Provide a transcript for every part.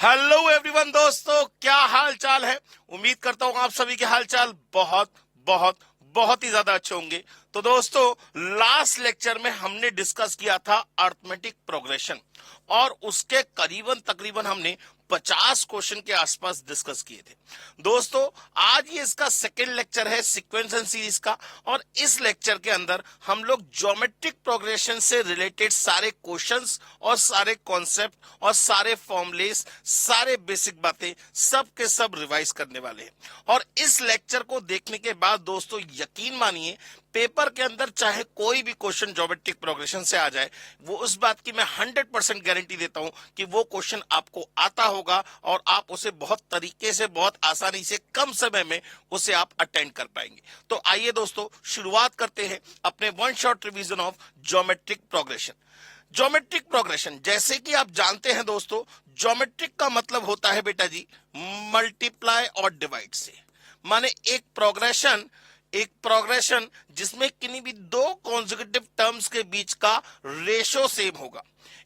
Hello everyone दोस्तों, क्या हाल चाल है। उम्मीद करता हूँ आप सभी के हाल चाल बहुत बहुत बहुत ही ज्यादा अच्छे होंगे। तो दोस्तों, लास्ट लेक्चर में हमने डिस्कस किया था अर्थमेटिक प्रोग्रेशन और उसके करीबन तकरीबन हमने 50 क्वेश्चन के आसपास डिस्कस किए थे। दोस्तों, आज ये इसका सेकेंड लेक्चर है सीक्वेंस एंड सीरीज का, और इस लेक्चर के अंदर हम लोग ज्योमेट्रिक प्रोग्रेशन से रिलेटेड सारे क्वेश्चंस और सारे कॉन्सेप्ट और सारे फॉर्मुलेस, सारे बेसिक बातें सब के सब रिवाइज करने वाले हैं। और इस लेक्चर को देखने के बाद दोस्तों, यकीन मानिए, पेपर के अंदर चाहे कोई भी क्वेश्चन ज्योमेट्रिक प्रोग्रेशन से आ जाए, वो उस बात की मैं 100% गारंटी देता हूं कि वो क्वेश्चन आपको आता होगा और आप उसे बहुत तरीके से, बहुत आसानी से, कम समय में उसे आप अटेंड कर पाएंगे। तो आइए दोस्तों, शुरुआत करते हैं अपने one shot revision of geometric progression. Geometric progression, जैसे कि आप जानते हैं दोस्तों, ज्योमेट्रिक का मतलब होता है बेटा जी मल्टीप्लाई और डिवाइड से। माने एक प्रोग्रेशन जिसमें किन्हीं भी दो कॉन्जिक्यूटिव टर्म्स के बीच का रेशो सेम होगा।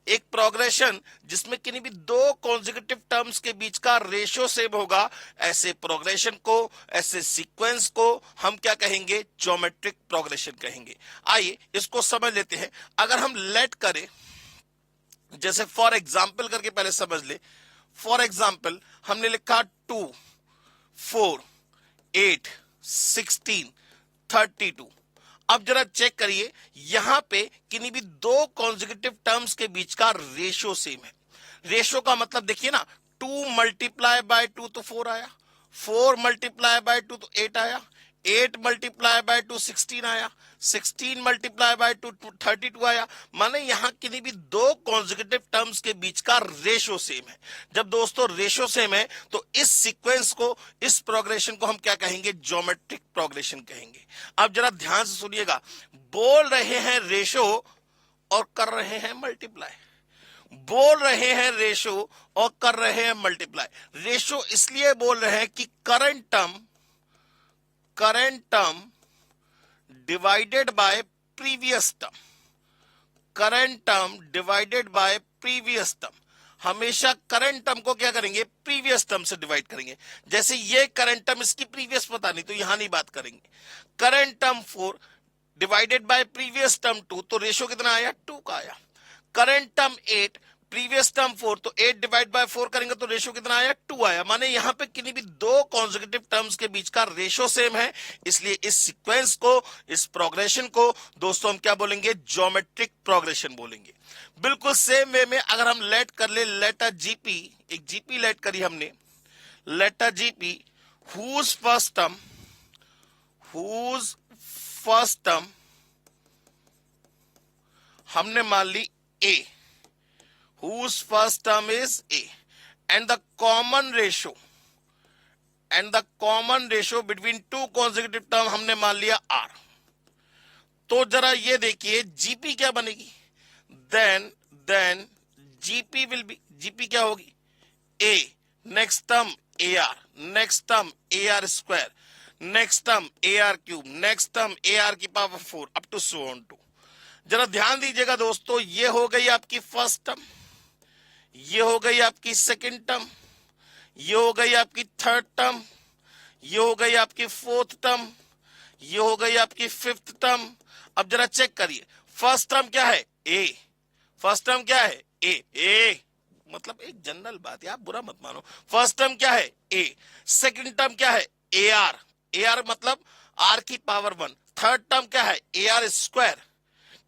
एक प्रोग्रेशन जिसमें किन्हीं भी दो कॉन्जिक्यूटिव टर्म्स के बीच का रेशो सेम होगा, ऐसे प्रोग्रेशन को, ऐसे सीक्वेंस को हम क्या कहेंगे? ज्योमेट्रिक प्रोग्रेशन कहेंगे। आइए इसको समझ लेते हैं। अगर हम लेट करें, जैसे फॉर एग्जाम्पल करके पहले समझ ले। फॉर एग्जाम्पल हमने लिखा 2, 4, 8, 16, 32। अब जरा चेक करिए, यहां पे किन्हीं भी दो कॉन्जिक्यूटिव टर्म्स के बीच का रेशियो सेम है। रेशियो का मतलब देखिए ना, 2 मल्टीप्लाई बाय 2 तो 4 आया, 4 मल्टीप्लाई बाय 2 तो 8 आया, 8 मल्टीप्लाई बाय 2 16 आया, 16 मल्टीप्लाई बाय 2 32 आया। माने यहां किन्हीं भी दो कॉन्जिक्यूटिव टर्म्स के बीच का रेशियो सेम है। जब दोस्तों रेशियो सेम है तो इस सीक्वेंस को, इस प्रोग्रेशन को हम क्या कहेंगे? ज्योमेट्रिक प्रोग्रेशन कहेंगे। अब जरा ध्यान से सुनिएगा, बोल रहे हैं रेशियो और कर रहे हैं मल्टीप्लाई। बोल रहे हैं रेशियो और कर रहे हैं मल्टीप्लाई। रेशियो इसलिए बोल रहे हैं कि current term divided by previous term, current term divided by previous term. हमेशा करंट टर्म को क्या करेंगे? प्रीवियस टर्म से डिवाइड करेंगे। जैसे ये करंट टर्म, इसकी प्रीवियस पता नहीं तो यहां नहीं बात करेंगे। Current term 4 divided by previous term 2, तो रेशियो कितना आया? 2 का आया। करंट टर्म 8, प्रीवियस टर्म 4, तो 8 डिवाइड बाय 4 करेंगे तो रेशियो कितना आया? 2 आया। माने यहां पे किन्हीं भी दो कॉन्जिक्यूटिव टर्म्स के बीच का रेशियो सेम है, इसलिए इस सीक्वेंस को, इस प्रोग्रेशन को दोस्तों हम क्या बोलेंगे? ज्योमेट्रिक प्रोग्रेशन बोलेंगे। बिल्कुल सेम वे में अगर हम लेट कर ले, लेटर जीपी, एक जीपी लेट करी हमने, let a GP whose first term हमने मान ली ए, whose first term is a, and the common ratio between two consecutive term हमने मान लिया r। तो जरा ये देखिए जीपी क्या बनेगी? Then GP will be, GP क्या होगी? a, next term ar, next term ar square, next term ar cube, next term ar की power 4 up to so on to. जरा ध्यान दीजिएगा दोस्तों, ये हो गई आपकी फर्स्ट टर्म, ये हो गई आपकी सेकंड टर्म, ये हो गई आपकी थर्ड टर्म, ये हो गई आपकी फोर्थ टर्म, ये हो गई आपकी फिफ्थ टर्म। अब जरा चेक करिए, फर्स्ट टर्म क्या है? ए। फर्स्ट टर्म क्या है? ए मतलब एक जनरल बात है, आप बुरा मत मानो। फर्स्ट टर्म क्या है? ए। सेकंड टर्म क्या है? A are. ए आर मतलब आर की पावर 1। थर्ड टर्म क्या है? ए आर स्क्वायर,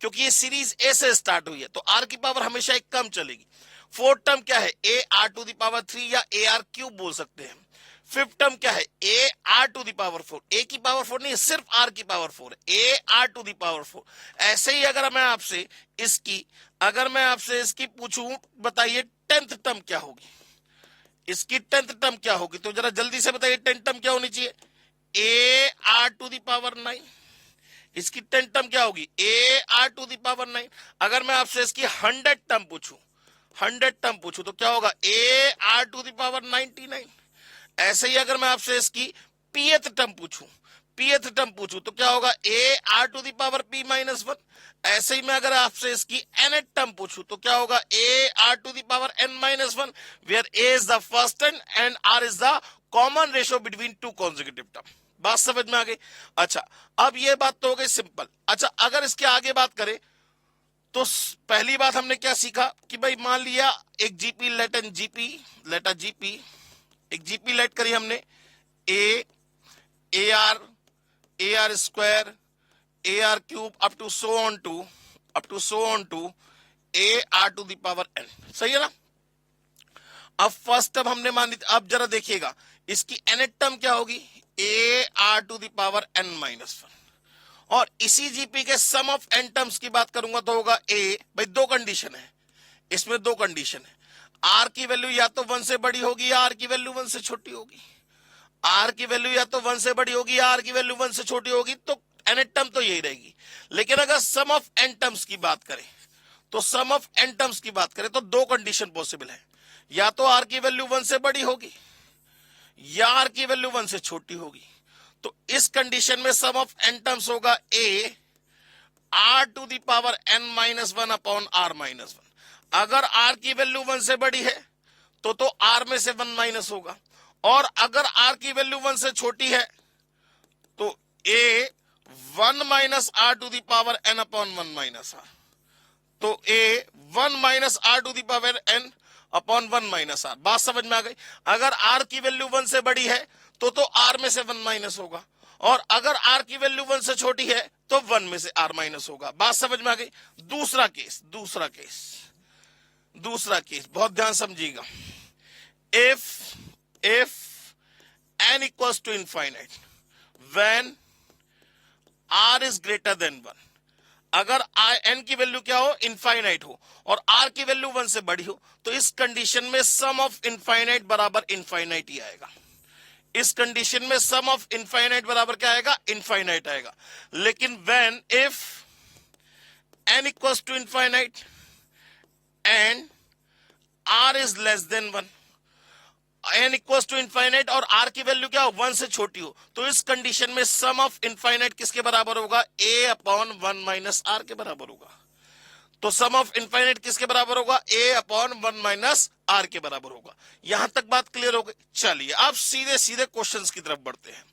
क्योंकि ये सीरीज ए से स्टार्ट हुई है तो आर की पावर हमेशा एक कम चलेगी। फोर्थ टर्म क्या है? A R to the power 3 या ए आर क्यूब बोल सकते हैं। फिफ्थ टर्म क्या है? A R to the power 4। A की पावर 4 नहीं है, सिर्फ आर की पावर 4 है, A R to the power 4। ऐसे ही अगर मैं आपसे इसकी पूछूं, बताइए 10th टर्म क्या होगी? इसकी 10th टर्म क्या होगी? तो जरा जल्दी से बताइए 10th टर्म क्या होनी चाहिए? A R to the power 9। इसकी 10th टर्म क्या होगी? A R to the power 9। अगर मैं आपसे इसकी 100th टर्म पूछूं तो क्या होगा? A R to the power 99। ऐसे ही अगर मैं आपसे इसकी pth टर्म पूछूं, pth टर्म पूछूं तो क्या होगा a r to the power p minus 1। ऐसे ही मैं अगर आपसे इसकी nth टर्म पूछूं तो क्या होगा a r to the power n minus 1, where a is the first term and r is the common ratio between two consecutive term. बात समझ में आ गई। अच्छा, अब ये बात तो हो गई सिंपल। अच्छा, अगर इसके आगे बात करें तो पहली बात हमने क्या सीखा कि भाई मान लिया एक GP let an GP let a GP, एक जीपी लेट करी हमने A R square A R cube up to so on to A R to the power N. सही है ना। अब फर्स्ट टर्म हमने मान ली। अब जरा देखिएगा इसकी nth टर्म क्या होगी A R to the power N minus 1। और इसी जीपी के सम ऑफ एन टर्म्स की बात करूंगा तो होगा ए। भाई दो कंडीशन है इसमें, दो कंडीशन है। आर की वैल्यू या तो 1 से बड़ी होगी या आर की वैल्यू 1 से छोटी होगी। आर की वैल्यू या तो 1 से बड़ी होगी या आर की वैल्यू 1 से छोटी होगी, तो एन टर्म तो यही रहेगी। लेकिन अगर सम ऑफ एन टर्म्स की बात करें तो सम ऑफ एन टर्म्स की बात करें तो दो कंडीशन पॉसिबल है। या तो आर की वैल्यू 1 से बड़ी होगी या आर की वैल्यू 1 से छोटी होगी। तो इस कंडीशन में सम ऑफ एन टर्म्स होगा A R to the power N minus 1 upon R minus 1। अगर आर की वैल्यू 1 से बड़ी है तो आर में से 1 माइनस होगा, और अगर आर की वैल्यू 1 से छोटी है तो A 1 minus R to the power N upon 1 minus R. तो A 1 minus R to the power N upon 1 minus R. बात समझ में आ गई। अगर आर की वैल्यू 1 से बड़ी है तो आर में से 1 माइनस होगा, और अगर आर की वैल्यू 1 से छोटी है तो 1 में से आर माइनस होगा। बात समझ में आ गई। दूसरा केस बहुत ध्यान समझिएगा। If n equals to infinite when r is greater than 1। अगर n की वैल्यू क्या हो इनफाइनाइट हो और r की वैल्यू 1 से बड़ी हो तो इस कंडीशन में सम ऑफ इनफाइनाइट बराबर इनफाइनाइट ही आएगा। इस कंडीशन में सम ऑफ इनफाइनाइट बराबर क्या आएगा इनफाइनाइट आएगा। लेकिन when if n equals to infinite and r is less than 1, n equals to infinite और r की वैल्यू क्या हो 1 से छोटी हो, तो इस कंडीशन में सम ऑफ इनफाइनाइट किसके बराबर होगा a अपॉन 1 माइनस r के बराबर होगा। तो सम ऑफ इनफाइनाइट किसके बराबर होगा a अपॉन 1 माइनस r के बराबर होगा। यहां तक बात क्लियर हो गई। चलिए अब सीधे सीधे क्वेश्चंस की तरफ बढ़ते हैं।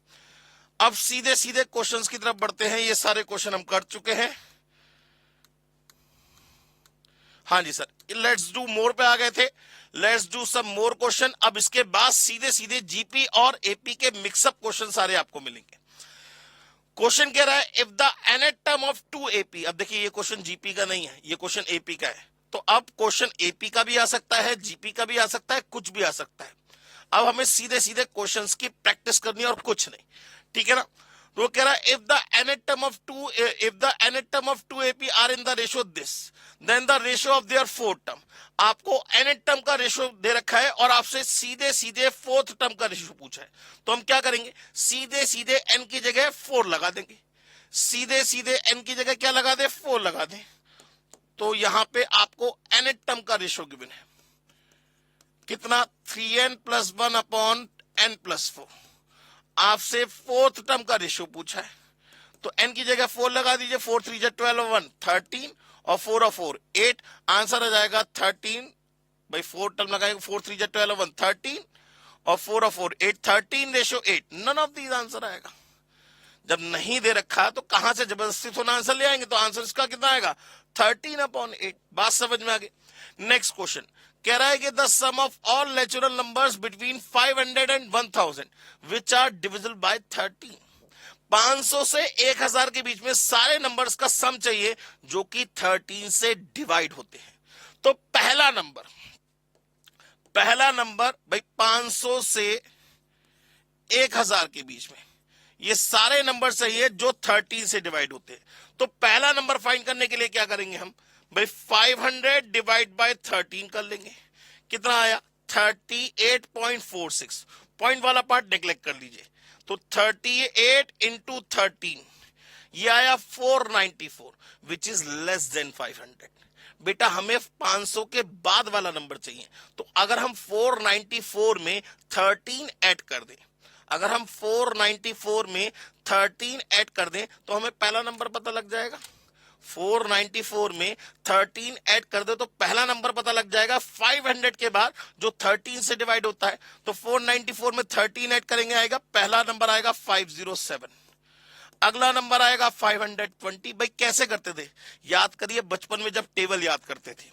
ये सारे क्वेश्चन हम कर चुके हैं। हाँ जी सर, लेट्स डू मोर पे आ गए थे। Let's do some more question. अब इसके बाद सीधे सीधे जीपी और एपी के मिक्सअप क्वेश्चन सारे आपको मिलेंगे। क्वेश्चन कह रहा है if the nth term of 2ap। अब देखिए ये क्वेश्चन जीपी का नहीं है, ये क्वेश्चन एपी का है। तो अब क्वेश्चन एपी का भी आ सकता है, जीपी का भी आ सकता है, कुछ भी आ सकता है। अब हमें सीधे सीधे क्वेश्चंस की प्रैक्टिस करनी है और कुछ नहीं। ठीक है ना। तो वो कह रहा है if the nth term of 2ap are in the ratio this, then the ratio of their fourth term. आपको nth टर्म का रेशियो दे रखा है और आपसे सीधे सीधे फोर्थ टर्म का रेशियो पूछा है। तो हम क्या करेंगे, सीधे सीधे n की जगह 4 लगा देंगे। सीधे सीधे n की जगह क्या लगा दे 4 लगा दें। तो यहां पे आपको nth टर्म का रेशियो गिवन है कितना 3n plus 1 upon n plus 4। आपसे फोर्थ टर्म का रेशियो पूछा है तो n की जगह 4 लगा दीजिए। 4 3 जा 12 और 1 13 और 4 और 4 8। आंसर आ जाएगा 13 भाई 4 टर्म लगाएंगे। 4 3 जा 12 और 1 13 और 4 और 4 8 13 ratio 8। None of these answer आएगा। जब नहीं दे रखा तो कहां से जबरदस्ती थोड़ा आंसर ले आएंगे। तो आंसर इसका कितना आएगा 13 अपॉन 8। बात समझ में आ गई। नेक्स्ट क्वेश्चन कह रहा है कि the sum of all natural numbers between 500 and 1000 which are divisible by 13। 500 से 1000 के बीच में सारे नंबर्स का सम चाहिए जो कि 13 से डिवाइड होते हैं। तो पहला नंबर भाई 500 से 1000 के बीच में ये सारे नंबर चाहिए जो 13 से डिवाइड होते हैं। तो पहला नंबर फाइंड करने के लिए क्या करेंगे हम भाई 500 डिवाइड बाय 13 कर लेंगे। कितना आया 38.46। पॉइंट वाला पार्ट नेग्लेक्ट कर लीजिए। तो 38 इंटू 13 ये आया 494 विच इज लेस देन 500। बेटा हमें 500 के बाद वाला नंबर चाहिए। तो अगर हम 494 में 13 ऐड कर दें, अगर हम 494 में 13 ऐड कर दें तो हमें पहला नंबर पता लग जाएगा। 494 में 13 ऐड कर दे तो पहला नंबर पता लग जाएगा। 500 के बाद जो 13 से डिवाइड होता है, तो 494 में 13 ऐड करेंगे, आएगा पहला नंबर आएगा 507। अगला नंबर आएगा 520। भाई कैसे करते थे, याद करिए बचपन में जब टेबल याद करते थे,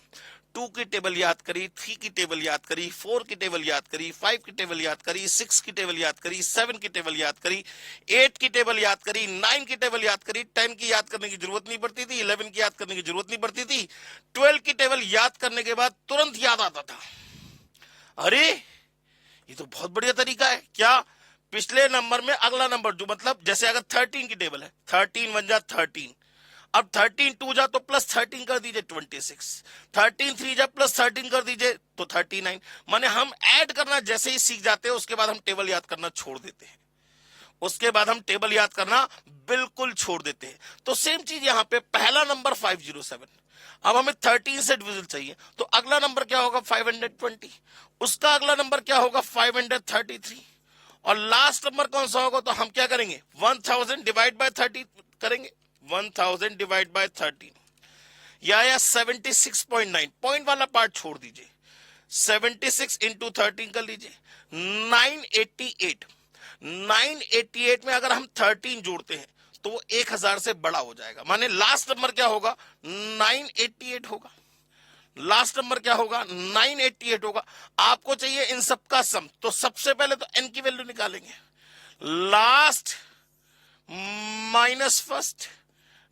2 की टेबल याद करी, 3 की टेबल याद करी, 4 की टेबल याद करी, 5 की टेबल याद करी, 6 की टेबल याद करी, 7 की टेबल याद करी, 8 की टेबल याद करी, 9 की टेबल याद करी, 10 की याद करने की जरूरत नहीं पड़ती थी, 11 की याद करने की जरूरत नहीं पड़ती थी, 12 की टेबल याद करने के बाद तुरंत याद आता था। अरे ये तो बहुत बढ़िया तरीका है। क्या, पिछले नंबर में अगला नंबर जो, मतलब जैसे अगर 13 की टेबल है, 13 1 जा 13, अब 13 2 जा तो प्लस 13 कर दीजिए 26, 13 3 जा प्लस 13 कर दीजिए तो 39। माने हम ऐड करना जैसे ही सीख जाते हैं उसके बाद हम टेबल याद करना छोड़ देते हैं, उसके बाद हम टेबल याद करना बिल्कुल छोड़ देते हैं। तो सेम चीज यहां पे, पहला नंबर 507, अब हमें 13 से डिविजन चाहिए, तो अगला नंबर क्या होगा 520, उसका अगला नंबर क्या होगा 533, और लास्ट नंबर कौन सा होगा, तो हम क्या करेंगे 1000 डिवाइड बाय 30 करेंगे, 1000 डिवाइड बाय 13, या 76.9, पॉइंट वाला पार्ट छोड़ दीजिए, 76 इंटू 13 कर लीजिए, 988। 988 में अगर हम 13 जोड़ते हैं तो वो 1000 से बड़ा हो जाएगा, माने लास्ट नंबर क्या होगा 988 होगा, लास्ट नंबर क्या होगा 988 होगा। आपको चाहिए इन सब का सम, तो सबसे पहले तो n की वैल्यू निकालेंगे, last minus first,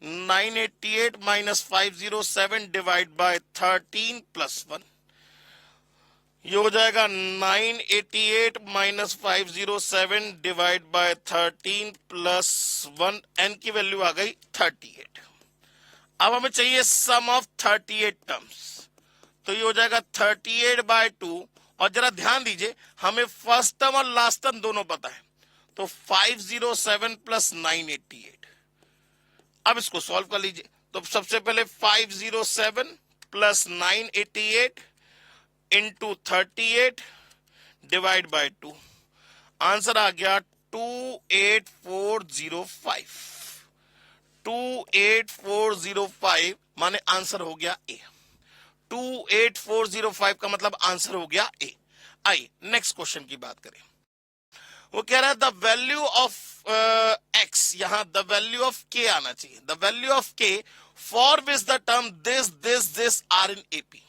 988 minus 507 divide by 13 plus 1, ये हो जाएगा 988 minus 507 divide by 13 plus 1, n की वैल्यू आ गई 38। अब हमें चाहिए सम ऑफ 38 टर्म्स, तो ये हो जाएगा 38 बाय 2, और जरा ध्यान दीजिए हमें फर्स्ट टर्म और लास्ट टर्म दोनों पता है, तो 507 प्लस 988। अब इसको सॉल्व कर लीजिए, तो सबसे पहले 507 plus 988 into 38 divide by 2, answer आ गया 28405। 28405 माने आंसर हो गया ए। 28405 का मतलब आंसर हो गया ए। आइए नेक्स्ट क्वेश्चन की बात करें। वो कह रहा है द वैल्यू ऑफ एक्स, यहां द वैल्यू ऑफ के आना चाहिए, the value of K for which the term this this this are in AP.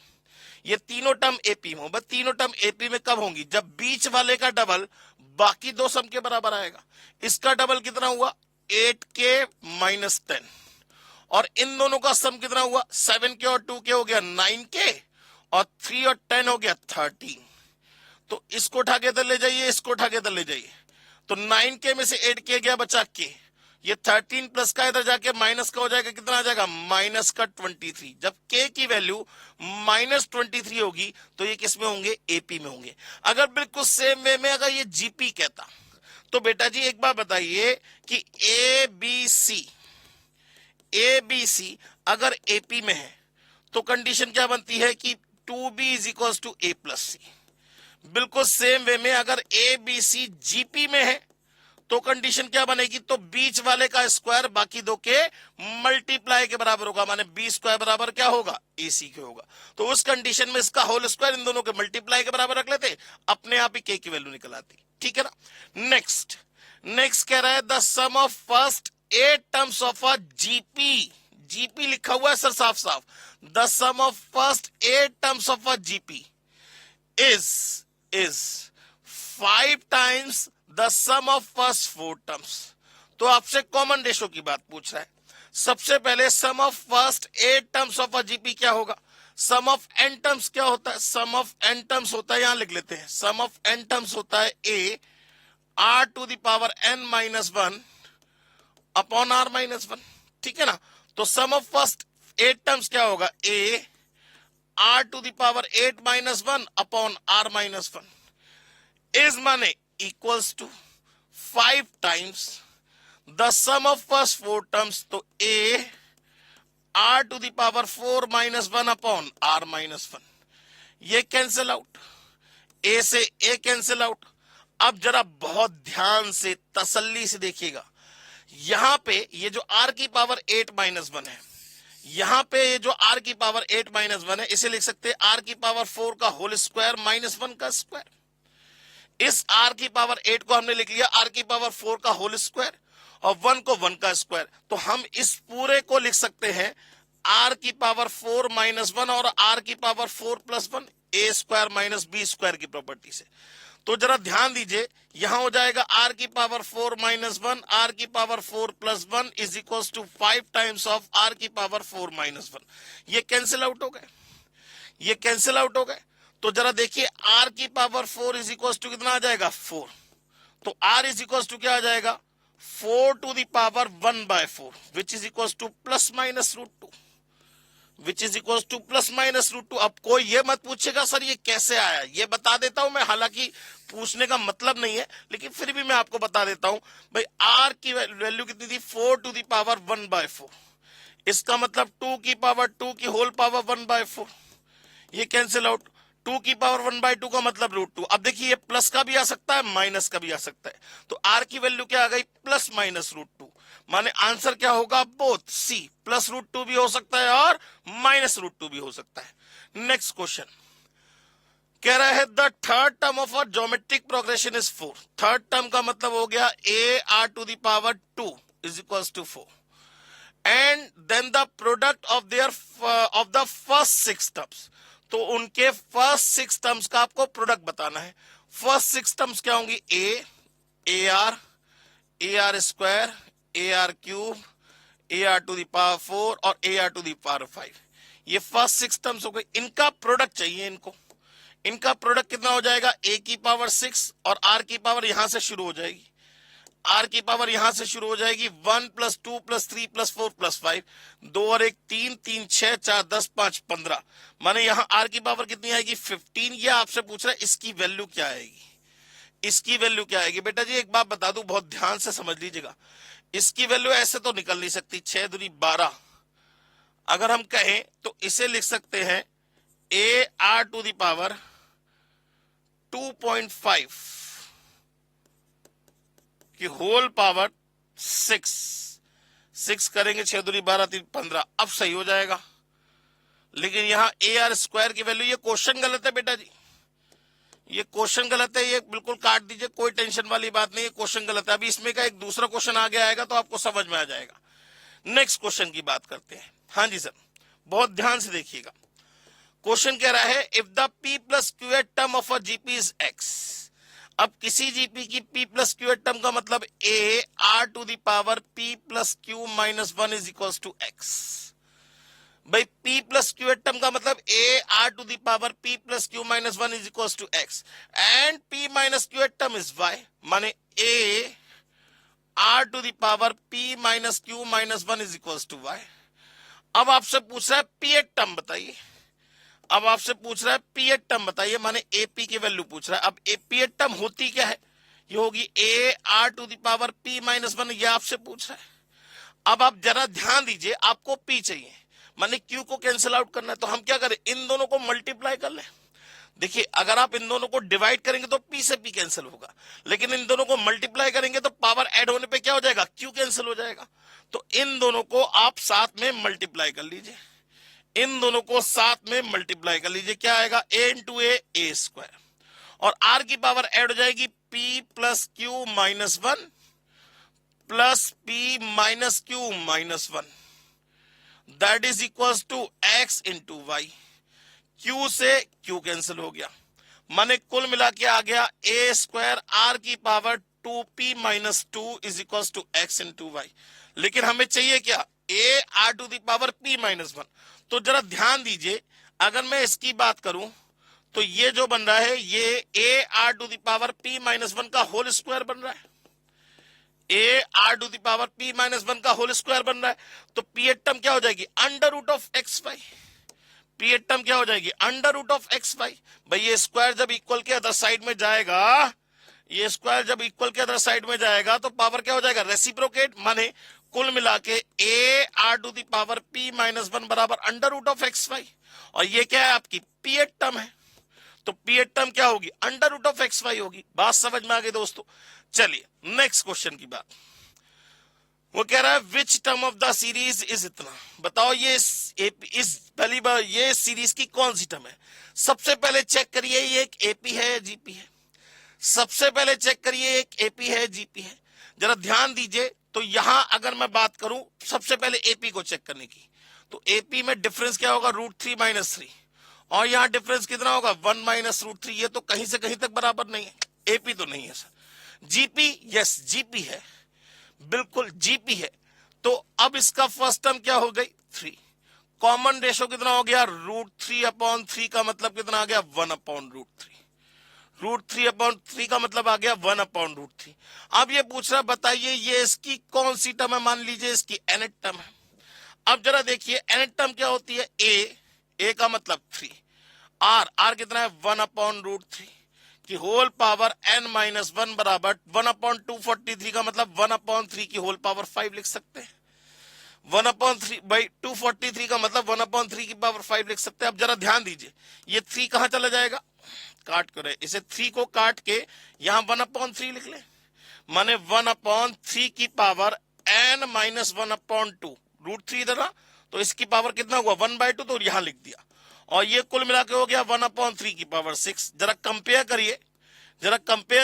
ये तीनों टर्म एपी में, बस तीनों टर्म एपी में कब होंगी, जब बीच वाले का डबल बाकी दो सम के बराबर आएगा। इसका डबल कितना हुआ 8k माइनस 10, और इन दोनों का सम कितना हुआ 7k और 2k हो गया 9k, और 3 और 10 हो गया 13। तो इसको उठा के इधर ले जाइए, इसको उठा के इधर ले जाइए, तो 9k में से 8k गया बचा k, ये 13 प्लस का इधर जाके माइनस का हो जाएगा, कितना आ जाएगा माइनस का 23। जब k की वैल्यू माइनस 23 होगी तो ये किस में होंगे एपी में होंगे। अगर बिल्कुल सेम वे में अगर ये जीपी कहता तो बेटा जी एक बार बताइए कि एबीसी अगर एपी में है तो कंडीशन क्या बनती है कि 2b is equal to A plus C. बिल्कुल सेम वे में अगर ए बी सी जीपी में है तो कंडीशन क्या बनेगी, तो बीच वाले का स्क्वायर बाकी दो के मल्टीप्लाई के बराबर होगा, माने बी स्क्वायर बराबर क्या होगा ए सी के होगा। तो उस कंडीशन में इसका होल स्क्वायर इन दोनों के मल्टीप्लाई के बराबर रख लेते, अपने आप ही के की वैल्यू निकल आती। ठीक है ना। नेक्स्ट कह रहा है the sum of first 8 terms of a GP, GP लिखा हुआ है सर साफ साफ, the sum of first 8 terms of a GP is 5 times the sum of first 4 terms। तो आपसे कॉमन रेशो की बात पूछ रहा है। सबसे पहले sum of first 8 terms of a GP क्या होगा, सम ऑफ एन टर्म्स क्या होता है, सम ऑफ एन टर्म्स होता है, यहां लिख लेते हैं, सम ऑफ एन टर्म्स होता है A R to the power N minus 1 upon R minus 1। ठीक है ना। तो सम ऑफ फर्स्ट 8 टर्म्स क्या होगा ए r to the power 8 minus 1 upon r minus 1 is माने equals to 5 times the sum of first 4 terms, तो a r to the power 4 minus 1 upon r minus 1, ये cancel out, a से a cancel out, अब जरा बहुत ध्यान से तसल्ली से देखिएगा, यहां पे ये जो r की पावर 8-1 है, यहां पे ये जो r की पावर 8-1 है, इसे लिख सकते हैं r की पावर 4 का होल स्क्वायर -1 का स्क्वायर। इस r की पावर 8 को हमने लिख लिया r की पावर 4 का होल स्क्वायर और 1 को 1 का स्क्वायर, तो हम इस पूरे को लिख सकते हैं r की पावर 4-1 और r की power 4+1 a square minus B square की प्रॉपर्टी से। तो जरा ध्यान दीजिए, यहां हो जाएगा r की पावर 4-1 r की power 4+1 is equal to 5 times of r की पावर 4-1। ये कैंसिल आउट हो गए, ये कैंसिल आउट हो गए। तो जरा देखिए r की पावर 4 इज इक्वल टू कितना आ जाएगा 4, तो r इज इक्वल टू क्या आ जाएगा 4 to the power 1/4 which is equal to +-√2 which is equal to +-√2। अब कोई ये मत पूछेगा सर ये कैसे आया, ये बता देता हूं मैं, हालांकि पूछने का मतलब नहीं है लेकिन फिर भी मैं आपको बता देता हूं। भाई r की वैल्यू कितनी थी 4 टू द पावर 1/4, इसका मतलब 2 की पावर 2 की होल पावर 1/4, ये कैंसिल आउट। 2 की पावर 1/2 का मतलब √2। अब देखिए ये प्लस का भी आ सकता है माइनस का भी आ सकता है, तो r की वैल्यू क्या आ गई +-√2, माने आंसर क्या होगा बोथ सी, +√2 भी हो सकता है और -√2 भी हो सकता है। नेक्स्ट क्वेश्चन कह रहा है the third term of a geometric progression is 4। Third term का मतलब हो गया ar⁻² is equal to 4 and then the product of the first 6 terms. तो उनके फर्स्ट 6 टर्म्स का आपको प्रोडक्ट बताना है। फर्स्ट 6 टर्म्स क्या होंगी ar स्क्वायर, ar³, ar⁴ और ar⁵। ये फर्स्ट 6 टर्म्स हो गई, इनका प्रोडक्ट चाहिए इनको। इनका प्रोडक्ट कितना हो जाएगा a की पावर 6 और r की पावर यहां से शुरू हो जाएगी, r की पावर यहां से शुरू हो जाएगी 1 + 2 + 3 + 4 + 5, 2 और 1 3, 3 6 4 10 5 15, माने यहां r की पावर कितनी आएगी 15। ये आपसे पूछ रहा है इसकी वैल्यू क्या आएगी, इसकी वैल्यू क्या आएगी। बेटा जी एक बात बता दूं, बहुत ध्यान से समझ लीजिएगा, इसकी वैल्यू ऐसे तो निकल नहीं सकती, 6 दूनी 12। अगर हम कहें तो इसे लिख सकते हैं ar⁻² 2.5 की होल पावर 6 करेंगे, 6 दूनी 12 3 15, अब सही हो जाएगा। लेकिन यहां ar² की वैल्यू, ये क्वेश्चन गलत है बेटा जी, ये क्वेश्चन गलत है, ये बिल्कुल काट दीजिए, कोई टेंशन वाली बात नहीं है, क्वेश्चन गलत है। अभी इसमें का एक दूसरा क्वेश्चन आगे आएगा तो आपको समझ में आ जाएगा। नेक्स्ट क्वेश्चन की बात करते हैं। हाँ जी सर, बहुत ध्यान से देखिएगा। क्वेश्चन कह रहा है if the p+q term of a GP is x। अब किसी जीपी की p+q टर्म का मतलब ar⁻p + q - 1 is equal to x। भाई p+q टर्म का मतलब ar⁻p + q - 1 is equal to x and p-q term is y, माने ar⁻p - q - 1 is equal to y। अब आपसे पूछ रहा है p टर्म बताइए, अब आपसे पूछ रहा है p टर्म बताइए, माने ap की वैल्यू पूछ रहा है। अब p टर्म होती क्या है, ये होगी ar⁻p - 1, ये आपसे पूछ रहा है। अब आप जरा ध्यान दीजिए, आपको p चाहिए, माने q को कैंसिल आउट करना है, तो हम क्या करें, इन दोनों को मल्टीप्लाई कर लें। देखिए अगर आप इन दोनों को डिवाइड करेंगे तो p से p कैंसिल होगा, लेकिन इन दोनों को मल्टीप्लाई करेंगे तो पावर ऐड होने पे क्या हो जाएगा, q कैंसिल हो जाएगा। तो इन दोनों को आप साथ में मल्टीप्लाई कर लीजिए, इन दोनों को साथ में मल्टीप्लाई कर लीजिए, क्या आएगा a और r की पावर ऐड हो जाएगी p + q - 1 plus p - q - 1 that is equal to x × y। q से q कैंसिल हो गया, माने कुल मिला के आ गया a² r की power 2p - 2 is equal to x × y। लेकिन हमें चाहिए क्या, ar⁻p - 1। तो जरा ध्यान दीजिए, अगर मैं इसकी बात करूं तो ये जो बन रहा है ये ar⁻p - 1 का होल स्क्वायर बन रहा है, ar⁻p - 1 का होल स्क्वायर बन रहा है। तो p टर्म क्या हो जाएगी √xy, p टर्म क्या हो जाएगी √xy। भाई ये स्क्वायर जब इक्वल के अदर साइड में जाएगा, ये स्क्वायर जब इक्वल के अदर साइड में जाएगा तो पावर क्या हो जाएगा रेसिप्रोकेट, माने कुल मिला के ar⁻p - 1 बराबर √xy, और ये क्या है आपकी p टर्म है। तो पीएट टर्म क्या होगी, under root of X Y होगी। बात समझ में आ गई दोस्तों। चलिए नेक्स्ट क्वेश्चन की बात, वो कह रहा है which term of the series is इतना। बताओ ये इस पहली बार ये सीरीज की कौन सी टर्म है। सबसे पहले चेक करिए ये एक एपी है या जीपी है। सबसे पहले चेक करिए एक एपी है जीपी है। जरा ध्यान दीजिए, तो यहां अगर मैं बात करूं सबसे पहले एपी को चेक करने की, तो एपी में डिफरेंस क्या होगा, √3 - 3, और यहां डिफरेंस कितना होगा 1 - √3। ये तो कहीं से कहीं तक बराबर नहीं है, एपी तो नहीं है सर। जीपी, यस जीपी है, बिल्कुल जीपी है। तो अब इसका फर्स्ट टर्म क्या हो गई 3, कॉमन रेशो कितना हो गया √3/3 का मतलब कितना आ गया 1/√3। √3/3 का मतलब आ गया 1/√3। अब ये पूछ रहा बताइए ये इसकी कौन सी टर्म है, मान लीजिए इसकी nth टर्म है। अब जरा देखिए nth टर्म क्या होती है, a का मतलब 3, r कितना है 1/√3 की होल पावर n-1 बराबर 1/243 का मतलब 1/3 की होल पावर 5 लिख सकते हैं। 1/3 भाई 243 का मतलब 1/3 की पावर 5 लिख सकते हैं। अब जरा ध्यान दीजिए, ये 3 कहां चला जाएगा, काट कर इसे 3 को काट के यहां 1/3 लिख ले, माने 1/3 की पावर n-1/2, √3 इधर ना, तो इसकी पावर कितना हुआ 1/2, तो यहां लिख दिया। और ये कुल मिला के हो गया 1/3 की पावर 6। जरा कंपेयर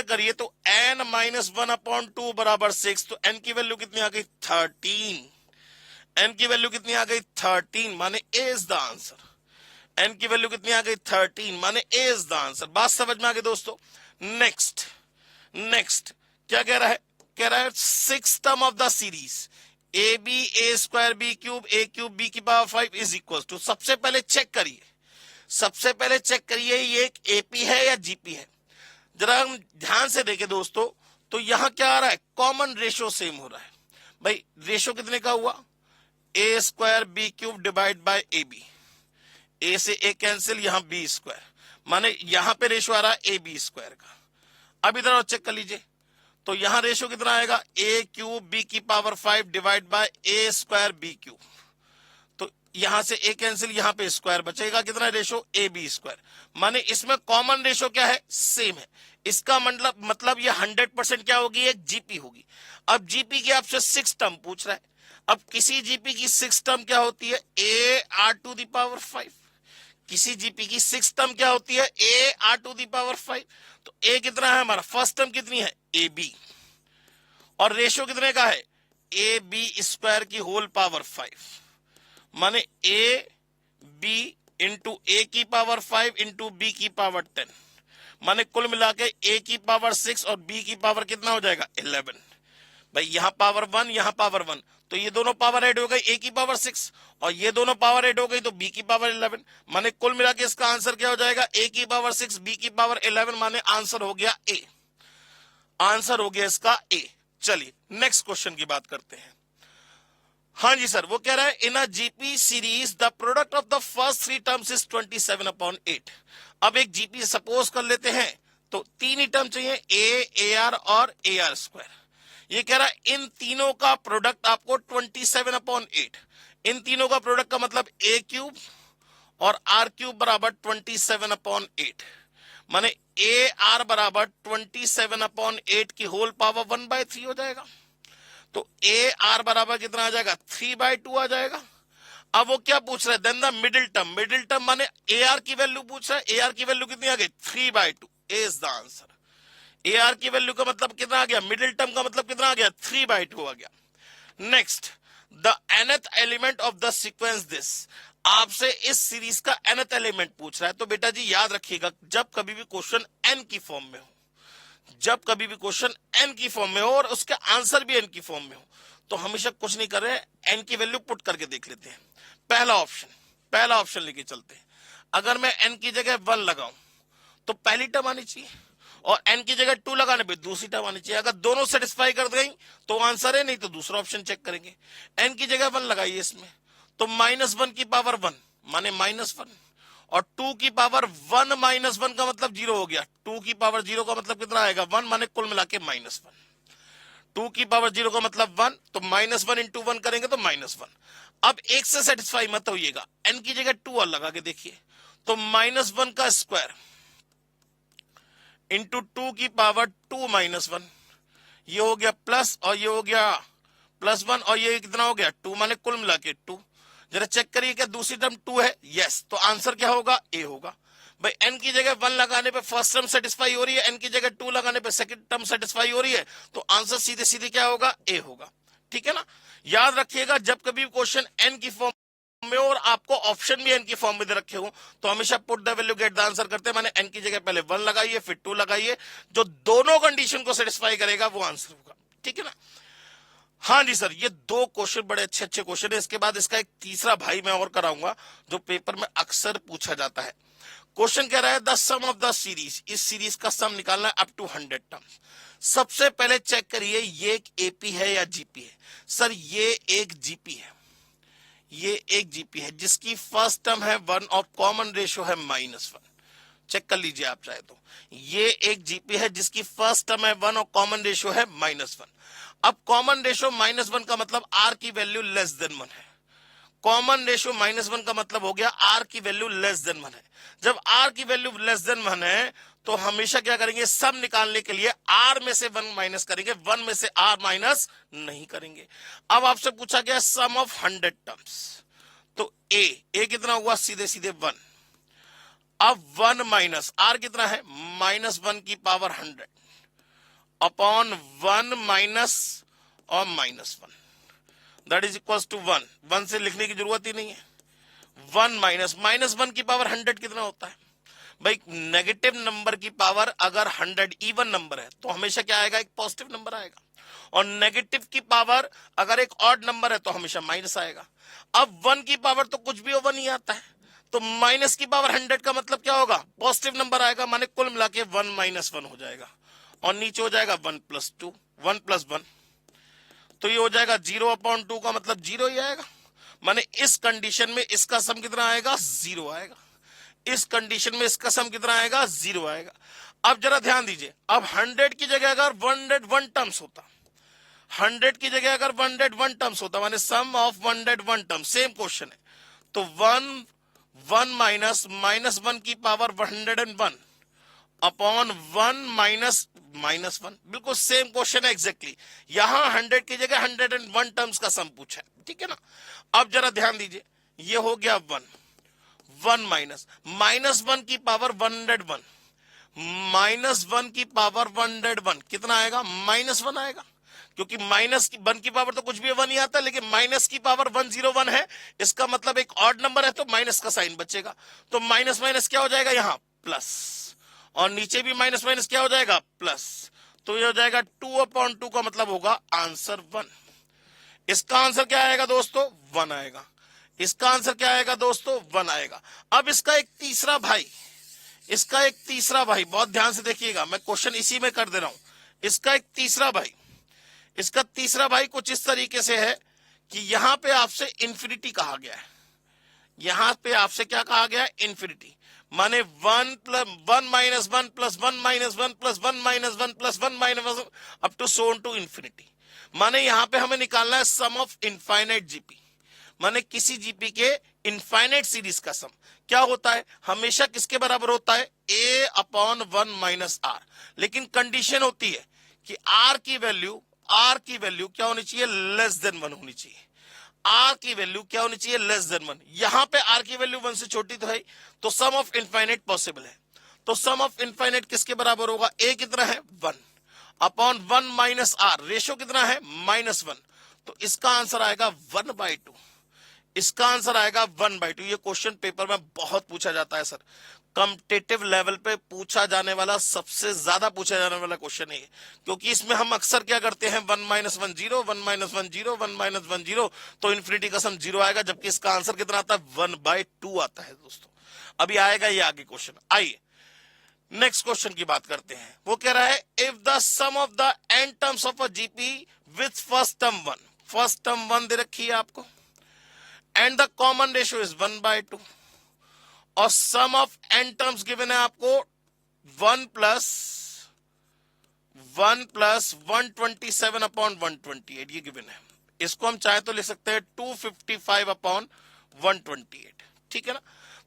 करिए, तो n-1/2 बराबर 6, तो n की वैल्यू कितनी आ गई 13। n की वैल्यू कितनी आ गई 13, माने ए इज द आंसर। n की वैल्यू कितनी आ गई 13, माने ए इज द आंसर। बात समझ में आ गई दोस्तों। नेक्स्ट क्या कह रहा है, 6th term of the series ab a² b की पावर 5 इज इक्वल टू। सबसे पहले चेक करिए ये एक एपी है या जीपी है। जरा हम ध्यान से देखें दोस्तों, तो यहां क्या आ रहा है, कॉमन रेशो सेम हो रहा है। भाई रेशो कितने का हुआ, a² b³ divide by ab, a से a कैंसिल, यहां b², माने यहां पे रेशो आ रहा है ab² का। अब इधर और चेक कर लीजिए, तो यहां रेशो कितना आएगा a³ b की power 5 divide by a² b³। तो यहां से a कैंसिल, यहां पे स्क्वायर बचेगा, कितना रेशो ab², माने इसमें कॉमन रेशो क्या है, सेम है। इसका मतलब ये 100% क्या होगी, एक जीपी होगी। अब जीपी की आपसे 6 टर्म पूछ रहा है। अब किसी जीपी की 6 टर्म क्या होती है, a r⁵। किसी जीपी की 6 टर्म क्या होती है, a r⁵। तो a कितना है हमारा, फर्स्ट टर्म कितनी है ab, और रेशो कितने का है ab² की होल पावर 5, माने ab इंटू a की पावर 5 इंटू b की पावर 10, माने कुल मिला के a की पावर 6 और b की पावर कितना हो जाएगा 11। भाई यहां पावर 1 यहां पावर 1, तो ये दोनों पावर ऐड हो गई a की पावर 6, और ये दोनों पावर ऐड हो गई तो b की पावर 11, माने कुल मिला के इसका आंसर क्या हो जाएगा a की पावर 6 b की पावर 11, माने आंसर हो गया a, आंसर हो गया इसका a। चलिए नेक्स्ट क्वेश्चन की बात करते हैं। हाँ जी सर, वो कह रहा है in a GP series the product of the first 3 terms is 27/8। अब एक जीपी सपोज कर लेते हैं, तो 3 ही टर्म चाहिए a ar और ar²। ये कह रहा है इन तीनों का प्रोडक्ट आपको 27/8। इन तीनों का प्रोडक्ट का मतलब a³ और r³ बराबर 27/8, माने ar बराबर 27/8 की होल पावर 1/3 हो जाएगा। तो ar बराबर कितना आ जाएगा 3/2 आ जाएगा। अब वो क्या पूछ रहा है, देन द मिडिल टर्म माने ar की वैल्यू पूछ रहा है। ar की वैल्यू कितनी आ गई 3/2, ए इज द आंसर। ar की वैल्यू का मतलब कितना आ गया, मिडिल टर्म का मतलब कितना आ गया 3/2 आ गया। Next, the nth element of the sequence this. आपसे इस सीरीज का nth एलिमेंट पूछ रहा है, तो बेटा जी याद रखिएगा जब कभी भी क्वेश्चन n की फॉर्म में हो, जब कभी भी क्वेश्चन n की फॉर्म में हो और उसका आंसर भी n की फॉर्म में हो, तो हमेशा कुछ नहीं कर रहे हैं, n की वैल्यू पुट करके देख लेते हैं। पहला ऑप्शन लेके चलते हैं। अगर मैं n की जगह 1 लगाऊं तो पहली टर्म आनी चाहिए, और n की जगह 2 लगाने पे दूसरी टर्म आनी चाहिए। अगर दोनों सेटिस्फाई कर गई तो आंसर है, नहीं तो दूसरा ऑप्शन चेक करेंगे। n की जगह 1 लगाइए इसमें, तो -1 की पावर 1 माने -1, और 2 की पावर 1 -1 का मतलब 0 हो गया। 2 की पावर 0 का मतलब कितना आएगा 1, माने कुल मिला के -1। 2 की पावर 0 का मतलब 1, तो -1 इंटू 1 करेंगे तो -1। अब एक से सेटिस्फाई मत होइएगा, n की जगह 2 और लगा के देखिए, तो -1 का स्क्वायर इंटू 2 की पावर 2 माइनस 1, ये हो गया प्लस और ये हो गया +1 और ये कितना हो गया 2, माने कुल मिला के 2। जरा चेक करिए क्या दूसरी टर्म 2 है, यस, तो आंसर क्या होगा, ए होगा। भाई n की जगह 1 लगाने पे फर्स्ट टर्म सेटिस्फाई हो रही है, n की जगह 2 लगाने पे सेकंड टर्म सेटिस्फाई हो रही है, तो आंसर सीधे सीधे क्या होगा, ए होगा। ठीक है ना। याद रखिएगा जब कभी क्वेश्चन n की फॉर्म में और आपको ऑप्शन भी n की फॉर्म में दे रखे हो तो हमेशा put the value get the answer करते हैं, माने n की जगह पहले 1 लगाइए फिर 2 लगाइए, जो दोनों कंडीशन को सेटिस्फाई करेगा वो आंसर होगा। ठीक है ना। हाँ जी सर, ये दो क्वेश्चन बड़े अच्छे अच्छे क्वेश्चन है। इसके बाद इसका एक तीसरा भाई मैं और कराऊंगा जो पेपर में अक्सर पूछा जाता है। क्वेश्चन कह रहा है the sum of the series, इस सीरीज का सम निकालना है अप टू 100 टर्म्स। सबसे पहले चेक करिए ये एक एपी है या जीपी है। सर ये एक जीपी है, ये एक जीपी है जिसकी फर्स्ट टर्म है 1 और कॉमन रेशियो है -1। चेक कर लीजिए आप चाहे तो, ये एक जीपी है जिसकी फर्स्ट टर्म है 1 और कॉमन रेशियो है -1। अब कॉमन रेशियो -1 का मतलब आर की वैल्यू लेस देन 1 है। कॉमन रेशियो -1 का मतलब हो गया आर की वैल्यू लेस देन 1 है। जब आर की वैल्यू लेस देन 1 है तो हमेशा क्या करेंगे, सम निकालने के लिए आर में से 1 माइनस करेंगे, 1 में से आर माइनस नहीं करेंगे। अब आपसे पूछा गया सम ऑफ 100 टर्म्स, तो ए कितना हुआ, सीधे सीधे 1। अब 1 माइनस आर कितना है, -1 की पावर 100 अपॉन 1 माइनस और -1, दैट इज इक्वल टू 1। 1 से लिखने की जरूरत ही नहीं है। 1 माइनस -1 की पावर 100 कितना होता है भाई, नेगेटिव नंबर की पावर अगर 100 इवन नंबर है तो हमेशा क्या आएगा, एक पॉजिटिव नंबर आएगा, और नेगेटिव की पावर अगर एक ऑड नंबर है तो हमेशा माइनस आएगा। अब 1 की पावर तो कुछ भी ओवर नहीं आता है, तो माइनस की पावर 100 का मतलब क्या होगा, पॉजिटिव नंबर आएगा, माने कुल मिला के 1 - 1 हो जाएगा, और नीचे हो जाएगा 1 + 2, 1 + 1, तो ये हो जाएगा 0/2 का मतलब 0 ही आएगा। माने इस कंडीशन में इसका सम कितना आएगा, 0 आएगा। इस कंडीशन में इसका सम कितना आएगा, 0 आएगा। अब जरा ध्यान दीजिए, अब 100 की जगह अगर 101 टर्म्स होता, 100 की जगह अगर 101 टर्म्स होता, माने सम ऑफ 101 टर्म्स, सेम क्वेश्चन है, तो 1 माइनस -1 की पावर 101 अपॉन 1 माइनस -1, बिल्कुल सेम क्वेश्चन है एग्जैक्टली। यहां 100 की जगह 101 टर्म्स का सम पूछा है। ठीक है ना। अब जरा ध्यान दीजिए, ये हो गया 1 माइनस -1 की पावर 101, -1 की पावर 101 कितना आएगा, -1 आएगा, क्योंकि -1 की पावर तो कुछ भी 1 ही आता है, लेकिन माइनस की पावर 101 है, इसका मतलब एक ऑड नंबर है तो माइनस का साइन बचेगा, तो माइनस माइनस क्या हो जाएगा यहां, प्लस, और नीचे भी माइनस माइनस क्या हो जाएगा, प्लस, तो ये हो जाएगा 2/2 का मतलब होगा आंसर 1। इसका आंसर क्या आएगा दोस्तों, 1 आएगा। इसका आंसर क्या आएगा दोस्तों, 1 आएगा। अब इसका एक तीसरा भाई, इसका एक तीसरा भाई, बहुत ध्यान से देखिएगा, मैं क्वेश्चन इसी में कर दे रहा हूं। इसका एक तीसरा भाई, इसका तीसरा भाई कुछ इस तरीके से है कि यहां पे आपसे इंफिनिटी कहा गया है, यहां पे आपसे क्या कहा गया है, इंफिनिटी, माने 1 + 1 - 1 + 1 - 1 + 1 - 1 + 1 - 1 up to so on to infinity. माने यहां पे हमें निकालना है सम ऑफ इनफाइनाइट जीपी, माने किसी जीपी के इनफाइनाइट सीरीज का सम क्या होता है, हमेशा किसके बराबर होता है, a/1 - r, लेकिन कंडीशन होती है कि r की वैल्यू क्या होनी चाहिए, लेस देन 1 होनी चाहिए। आर की वैल्यू क्या होनी चाहिए, लेस देन 1। यहां पे आर की वैल्यू 1 से छोटी तो है, तो सम ऑफ इनफाइनाइट पॉसिबल है, तो सम ऑफ इनफाइनाइट किसके बराबर होगा, ए कितना है 1 अपॉन 1 माइनस आर, रेशो कितना है -1, तो इसका आंसर आएगा 1/2। इसका आंसर आएगा 1/2। ये क्वेश्चन पेपर में बहुत पूछा जाता है सर, कॉम्पिटिटिव लेवल पे पूछा जाने वाला, सबसे ज्यादा पूछा जाने वाला क्वेश्चन है, क्योंकि इसमें हम अक्सर क्या करते हैं, 1 - 1 0, 1 - 1 0, 1 - 1 0, तो इन्फिनिटी का सम 0 आएगा, जबकि इसका आंसर कितना आता है, 1/2 आता है दोस्तों। अभी आएगा ये आगे क्वेश्चन। आइए नेक्स्ट क्वेश्चन की बात करते हैं। वो कह रहा है if the sum of the n terms of a GP with first term 1, first term 1 दे रखी है आपको, and the common ratio is 1/2, और sum of n terms given है आपको 1 + 127/128, ये गिवन है। इसको हम चाहे तो लिख सकते हैं 255/128, ठीक है ना।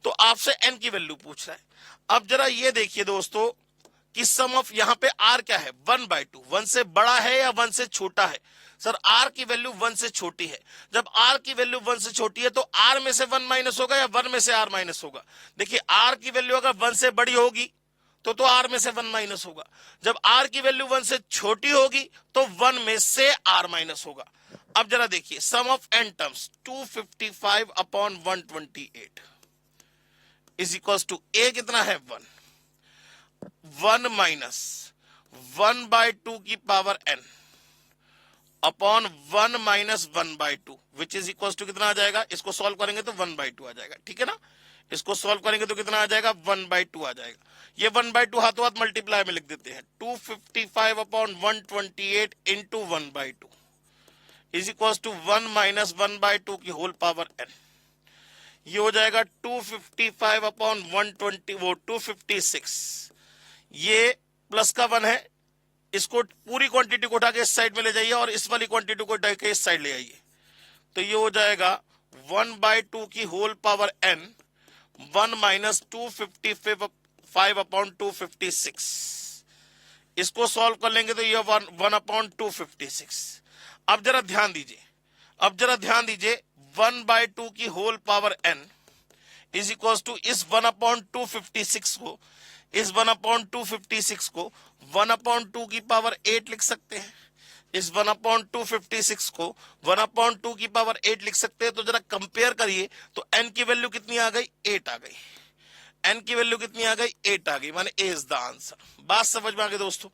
तो आपसे n की वैल्यू पूछ रहा है। अब जरा ये देखिए दोस्तों, कि सम ऑफ, यहां पे आर क्या है 1/2, 1 से बड़ा है या 1 से छोटा है? सर आर की वैल्यू 1 से छोटी है। जब आर की वैल्यू 1 से छोटी है तो आर में से 1 माइनस होगा या 1 में से आर माइनस होगा? देखिए आर की वैल्यू अगर 1 से बड़ी होगी तो आर में से 1 माइनस होगा। जब आर की वैल्यू 1 से छोटी होगी तो 1 में से आर माइनस होगा। अब जरा देखिए sum of n terms 255 upon 128 is equal to A कितना है 1 माइनस 1/2 की power n upon 1 minus 1/2 which is equal to कितना आ जाएगा? इसको सॉल्व करेंगे तो 1/2 आ जाएगा, ठीक है ना? इसको सॉल्व करेंगे तो कितना आ जाएगा? 1/2 आ जाएगा। ये 1/2 हाथों हाथ मल्टीप्लाई में लिख देते हैं। 255 upon 128 into 1/2 is equal to 1 minus 1/2 की होल पावर n। ये हो जाएगा 255 अपॉन 120 वो 256। ये प्लस का 1 है, इसको पूरी क्वांटिटी को उठा के इस साइड में ले जाइए और इस वाली क्वांटिटी को उठा के इस साइड ले आइए, तो ये हो जाएगा 1/2 की whole power n 1 minus 255 upon 256। इसको सॉल्व कर लेंगे तो ये 1 अपॉन 256। अब जरा ध्यान दीजिए, 1/2 की whole power n is equal to इस 1 अपॉन 256 को, इस 1 अपॉन 256 को 1 अपॉन 2 की पावर 8 लिख सकते हैं। इस 1 अपॉन 256 को 1 अपॉन 2 की पावर 8 लिख सकते हैं। तो जरा कंपेयर करिए तो n की वैल्यू कितनी आ गई? 8 आ गई। n की वैल्यू कितनी आ गई? 8 आ गई, माने a इज द आंसर। बात समझ में आ गई दोस्तों?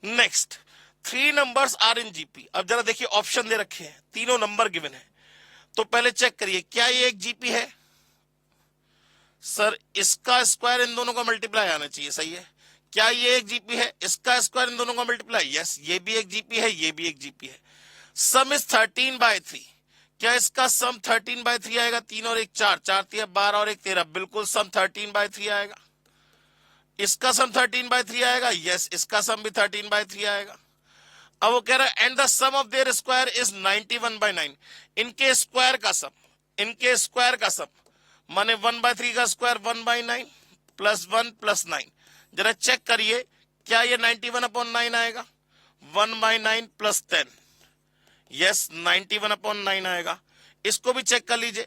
Next 3 numbers are in GP. अब जरा देखिए ऑप्शन दे रखे हैं, तीनों नंबर गिवन है, तो पहले चेक करिए क्या ये एक जीपी है? सर इसका स्क्वायर इन दोनों का मल्टीप्लाई आना चाहिए, सही है। क्या ये एक जीपी है? इसका स्क्वायर इन दोनों का मल्टीप्लाई, यस ये भी एक जीपी है, ये भी एक जीपी है। सम इज 13/3, क्या इसका सम 13/3 आएगा? 3 और 1 4, 4 3 12 और 1 13, बिल्कुल सम 13/3 आएगा। इसका सम 13/3 आएगा, यस इसका सम भी 13/3 आएगा। अब वो कह रहा है and the sum of their square is 91/9, इनके स्क्वायर का सम, इनके स्क्वायर का सम माने 1/3 का स्क्वायर 1/9 प्लस 1 प्लस 9। जरा चेक करिए क्या ये 91/9 आएगा? 1/9 प्लस 10, यस 91/9 आएगा। इसको भी चेक कर लीजिए,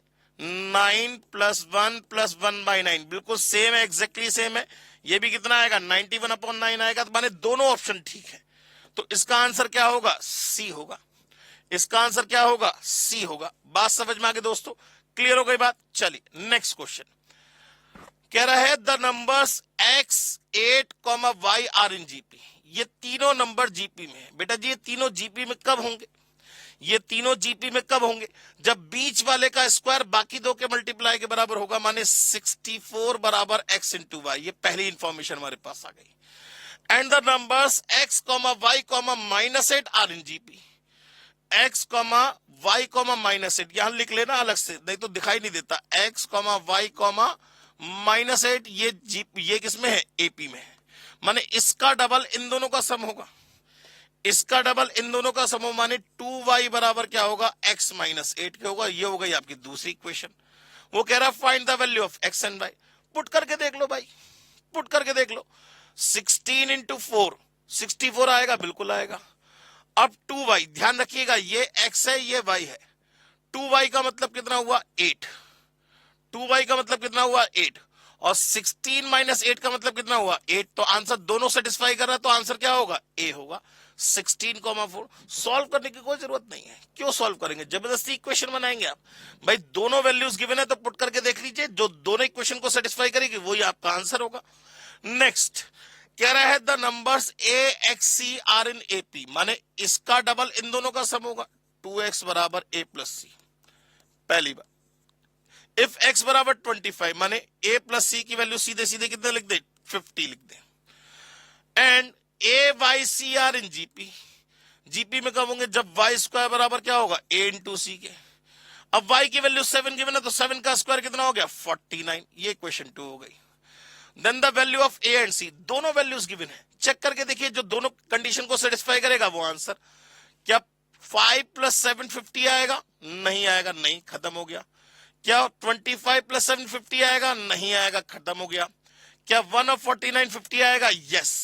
9 प्लस 1 प्लस 1/9 बिल्कुल सेम है, एग्जैक्टली सेम है। ये भी कितना आएगा? 91/9 आएगा। तो माने दोनों ऑप्शन ठीक है। तो इसका आंसर क्या होगा? सी होगा। इसका आंसर क्या होगा? सी होगा। बात समझ में आ गई दोस्तों? क्लियर हो गई बात? चलिए नेक्स्ट क्वेश्चन कह रहा है the numbers x 8, y are in GP. ये तीनों नंबर जीपी में है। बेटा जी ये तीनों जीपी में कब होंगे? ये तीनों जीपी में कब होंगे? जब बीच वाले का स्क्वायर बाकी दो के मल्टीप्लाई के बराबर होगा, माने 64 बराबर x इंटू वाई। ये पहली इंफॉर्मेशन हमारे पास आ गई। And the numbers x, y, -8 are in GP. x, y, -8 यहां लिख लेना अलग से, नहीं तो दिखाई नहीं देता। x, y, -8 ये किसमें है? एपी में है। माने इसका डबल इन दोनों का सम होगा, इसका डबल इन दोनों का सम हो, माने 2y बराबर क्या होगा? x -8 के होगा। ये हो गई आपकी दूसरी इक्वेशन। वो कह रहा है find the value of x and y। Put करके देख लो भाई, पुट करके देख लो। 16 इंटू 4 64 आएगा, बिल्कुल आएगा। अब 2y, ध्यान रखिएगा ये x है ये y है। 2y का मतलब कितना हुआ? 8। 2y का मतलब कितना हुआ? 8। और 16 -8 का मतलब कितना हुआ? 8। तो आंसर दोनों सेटिस्फाई कर रहा है, तो आंसर क्या होगा? ए होगा। 16,4 सॉल्व करने की कोई जरूरत नहीं है। क्यों सॉल्व करेंगे? जबरदस्ती इक्वेशन बनाएंगे आप? भाई दोनों वैल्यूज गिवन है तो पुट करके देख लीजिए, जो दोनों इक्वेशन को सेटिस्फाई करेगी वही आपका आंसर होगा। नेक्स्ट कह रहा है the numbers a x c are in AP, माने इसका डबल इन दोनों का सम होगा। 2x बराबर a प्लस सी, पहली बार। इफ x बराबर 25, माने a प्लस सी की वैल्यू सीधे सीधे कितने लिख दे? 50 लिख दे। And A Y C are in GP, GP में कब होंगे? जब y स्क्वायर बराबर क्या होगा? a इंटू सी के। अब y की वैल्यू 7 गिवन है, तो 7 का स्क्वायर कितना हो गया? 49। ये क्वेश्चन 2 हो गई। Then the value of A and C, दोनों वैल्यूज गिवन है, चेक करके देखिए जो दोनों कंडीशन को सेटिस्फाई करेगा वो आंसर। क्या 5 + 7 50 आएगा? नहीं आएगा, नहीं, खत्म हो गया। क्या 25 + 7 50 आएगा? नहीं आएगा, खत्म हो गया। क्या 1 of 49 50 आएगा? यस।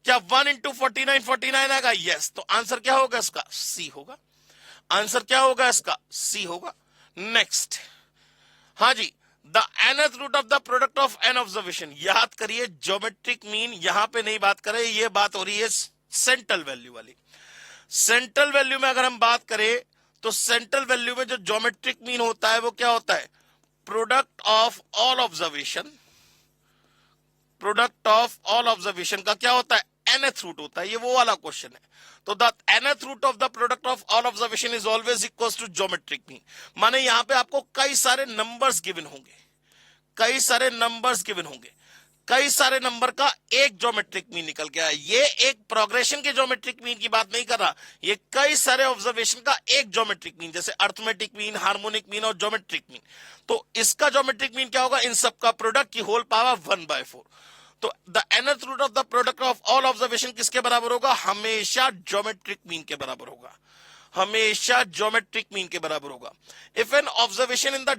क्या 1 इंटू 49 49 आएगा? यस। तो आंसर क्या होगा इसका? सी होगा। आंसर क्या होगा इसका? सी होगा। नेक्स्ट, हाँ जी, the nth root of the product of N observation. याद करिए, ज्योमेट्रिक मीन यहां पे नहीं बात करें, ये बात हो रही है सेंट्रल वैल्यू वाली। सेंट्रल वैल्यू में अगर हम बात करें तो सेंट्रल वैल्यू में जो ज्योमेट्रिक मीन होता है वो क्या होता है? Product of all observation. Product of all observation का क्या होता है? nth रूट होता है। ये वो वाला क्वेश्चन है। तो the nth root of the product of all observation is always equal to geometric mean. माने यहां पे आपको कई सारे नंबर्स गिवन होंगे, कई सारे नंबर्स गिवन होंगे, कई सारे नंबर का एक ज्योमेट्रिक मीन निकल के आया। ये एक प्रोग्रेशन के ज्योमेट्रिक मीन की बात नहीं कर रहा, ये कई सारे ऑब्जर्वेशन का एक ज्योमेट्रिक मीन, जैसे अर्थमेटिक मीन, हार्मोनिक मीन और ज्योमेट्रिक मीन। तो इसका ज्योमेट्रिक मीन क्या होगा? इन सब का प्रोडक्ट की होल पावर 1/4। तो the nth root of the product of all observation किसके बराबर होगा? हमेशा ज्योमेट्रिक मीन के बराबर होगा, हमेशा ज्योमेट्रिक मीन के बराबर होगा। If n observation in the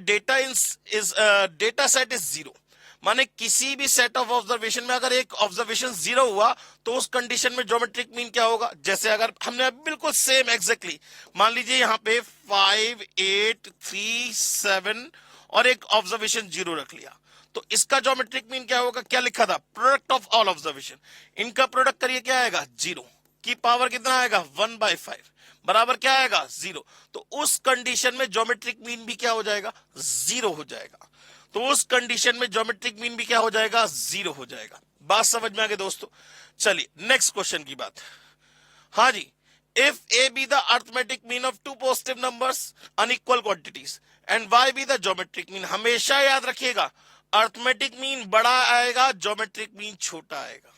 data set is zero, माने किसी भी सेट ऑफ ऑब्जर्वेशन में अगर एक ऑब्जर्वेशन जीरो हुआ तो उस कंडीशन में ज्योमेट्रिक मीन क्या होगा? जैसे अगर हमने बिल्कुल सेम एग्जैक्टली मान लीजिए यहां पे 5 8 3 7 और एक ऑब्जर्वेशन जीरो रख लिया, तो इसका ज्योमेट्रिक मीन क्या होगा? क्या लिखा था? Product of all observation. इनका प्रोडक्ट करिए, क्या आएगा? जीरो। की पावर कितना आएगा? 1/5 बराबर क्या आएगा? जीरो। तो उस कंडीशन में ज्योमेट्रिक मीन भी क्या हो जाएगा? जीरो हो जाएगा। तो उस कंडीशन में ज्योमेट्रिक मीन भी क्या हो जाएगा? जीरो हो जाएगा। बात समझ में आ गई दोस्तों? चलिए नेक्स्ट क्वेश्चन की बात। हाँ जी, if A be the arithmetic mean of two positive numbers unequal quantities and Y be the geometric mean. हमेशा याद रखिएगा, अर्थमेटिक मीन बड़ा आएगा, ज्योमेट्रिक मीन छोटा आएगा।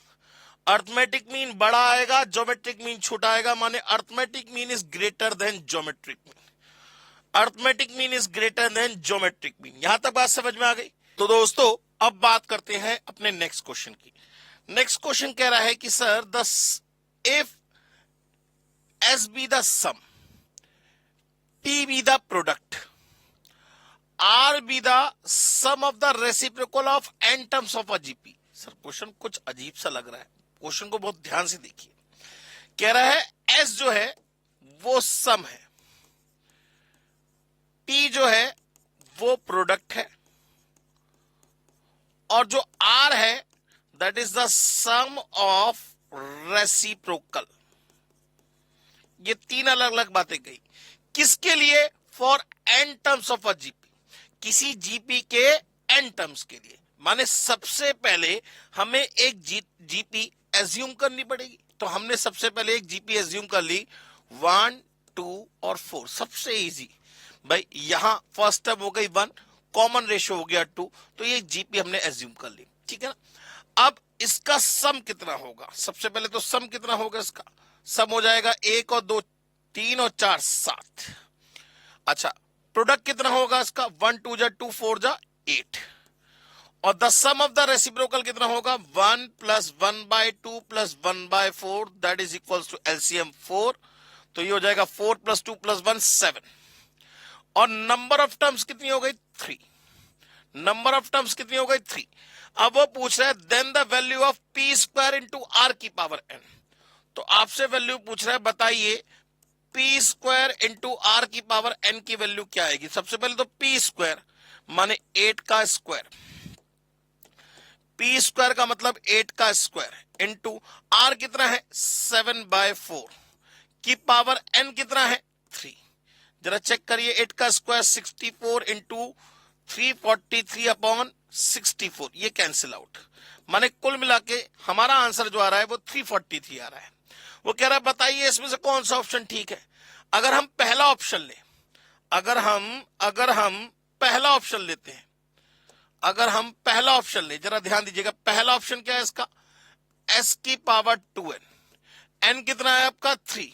अर्थमेटिक मीन बड़ा आएगा, ज्योमेट्रिक मीन छोटा आएगा। माने arithmetic mean is greater then geometric mean. Arithmetic mean is greater then geometric mean. यहां तक बात समझ में आ गई? तो दोस्तों अब बात करते हैं अपने नेक्स्ट क्वेश्चन की। नेक्स्ट क्वेश्चन कह रहा है कि sir the if s be the sum, p be the product, r be the sum of the reciprocal of N terms of a GP. Sir question कुछ अजीब सा लग रहा है, क्वेश्चन को बहुत ध्यान से देखिए। कह रहा है एस जो है वो सम है, पी जो है वो प्रोडक्ट है, और जो आर है that is the sum of reciprocal. ये तीन अलग अलग बातें कही। किसके लिए? For n terms of a GP, किसी जीपी के एन टर्म्स के लिए। माने सबसे पहले हमें एक जीपी एज्यूम करनी पड़ेगी। तो हमने सबसे पहले एक जीपी एज्यूम कर ली, 1 2 और 4। सबसे इजी भाई, यहां फर्स्ट टर्म हो गई 1, कॉमन रेशियो हो गया 2, तो ये जीपी हमने एज्यूम कर ली। ठीक है ना? अब इसका सम कितना होगा? सबसे पहले तो सम कितना होगा इसका? सम हो जाएगा 1 और 2 3 और 4 7। अच्छा, प्रोडक्ट कितना होगा इसका? 1 2 जा 2 4 जा 8। और the sum of the reciprocal कितना होगा? 1 plus 1/2 plus 1/4 that is equal to LCM 4। तो ये हो जाएगा 4 प्लस 2 प्लस 1 7। और नंबर ऑफ टर्म्स कितनी हो गई? 3। नंबर ऑफ टर्म्स कितनी हो गई? 3। अब वो पूछ रहा है then the value of p square into r की पावर एन। तो आपसे वैल्यू पूछ रहा है, बताइए पी स्क्वायर इंटू आर की पावर एन की वैल्यू क्या आएगी? सबसे पहले तो पी स्क्वायर माने 8 का स्क्वायर, पी स्क्वायर का मतलब 8 का स्क्वायर इंटू आर कितना है? 7/4 की पावर एन कितना है? 3। जरा चेक करिए, 8 का स्क्वायर 64 इंटू 343 अपॉन 64, ये कैंसिल आउट। माने कुल मिला के हमारा आंसर जो आ रहा है वो 343 आ रहा है। वो कह रहा है बताइए इसमें से कौन सा ऑप्शन ठीक है? अगर हम पहला ऑप्शन ले, अगर हम पहला ऑप्शन लेते हैं, अगर हम पहला ऑप्शन ले, जरा ध्यान दीजिएगा, पहला ऑप्शन क्या है इसका? s की पावर 2n, n कितना है आपका? 3,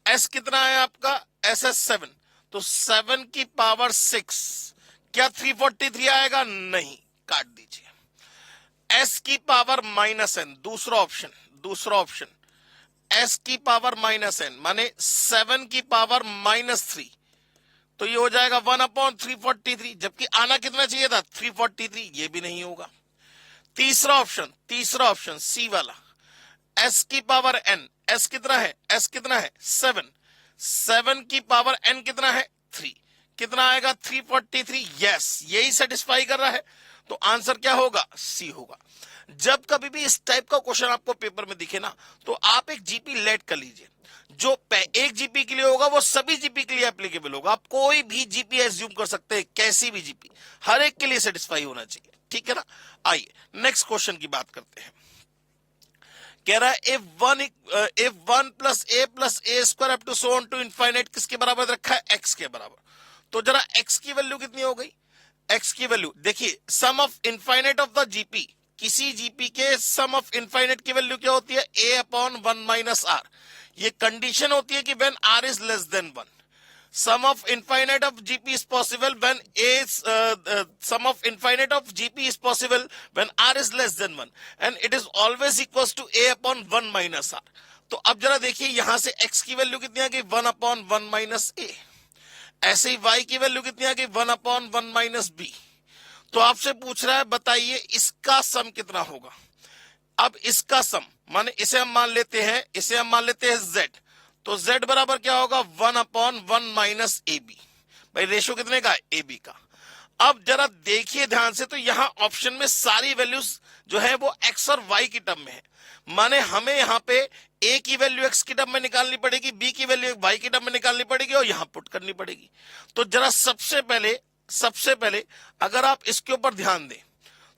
s कितना है आपका? ss 7, तो 7 की पावर 6, क्या 343 आएगा? नहीं, काट दीजिए। s की पावर -n, दूसरा ऑप्शन s की पावर -n माने 7 की पावर -3, तो ये हो जाएगा 1/343, जबकि आना कितना चाहिए था? 343, ये भी नहीं होगा। तीसरा ऑप्शन सी वाला, s की पावर n, s कितना है, s कितना है 7, 7 की पावर n कितना है 3, कितना आएगा 343, यस यही सेटिस्फाई कर रहा है। तो आंसर क्या होगा, सी होगा। जब कभी भी इस टाइप का क्वेश्चन आपको पेपर में दिखे ना, तो आप एक जीपी लेट कर लीजिए। जो एक जीपी के लिए होगा वो सभी जीपी के लिए एप्लीकेबल होगा। आप कोई भी जीपी एज्यूम कर सकते हैं, कैसी भी जीपी, हर एक के लिए सेटिस्फाई होना चाहिए, ठीक है ना। आइए नेक्स्ट क्वेश्चन की बात करते हैं। कह रहा है if 1 plus a square up to so on to infinite किसके बराबर रखा है, x के बराबर। तो जरा x की वैल्यू कितनी हो गई, x की वैल्यू देखिए, sum of infinite of the GP, किसी जीपी के सम ऑफ इनफाइनाइट की वैल्यू क्या होती है, a अपॉन 1 माइनस r। ये कंडीशन होती है कि when r is less than 1। sum of infinite of GP is possible when sum of infinite of GP is possible when R is less than 1 and it is always equals to a upon 1 minus R। तो अब जरा देखिए यहां से x की value कितनी आ गई 1 upon 1 minus a, ऐसे ही y की वैल्यू कितनी आ गई 1 अपॉन 1 माइनस b। तो आपसे पूछ रहा है बताइए इसका सम कितना होगा। अब इसका सम माने इसे हम मान लेते हैं z, तो z बराबर क्या होगा 1 अपॉन 1 माइनस ए बी। भाई रेशो कितने का है, ए बी का। अब जरा देखिए ध्यान से, तो यहां ऑप्शन में सारी वैल्यूज जो है वो x और y की टर्म में है, माने हमें यहाँ पे a की वैल्यू x की टर्म में निकालनी पड़ेगी, b की वैल्यू y की टर्म में निकालनी पड़ेगी और यहां पुट करनी पड़ेगी। तो जरा सबसे पहले अगर आप इसके ऊपर ध्यान दें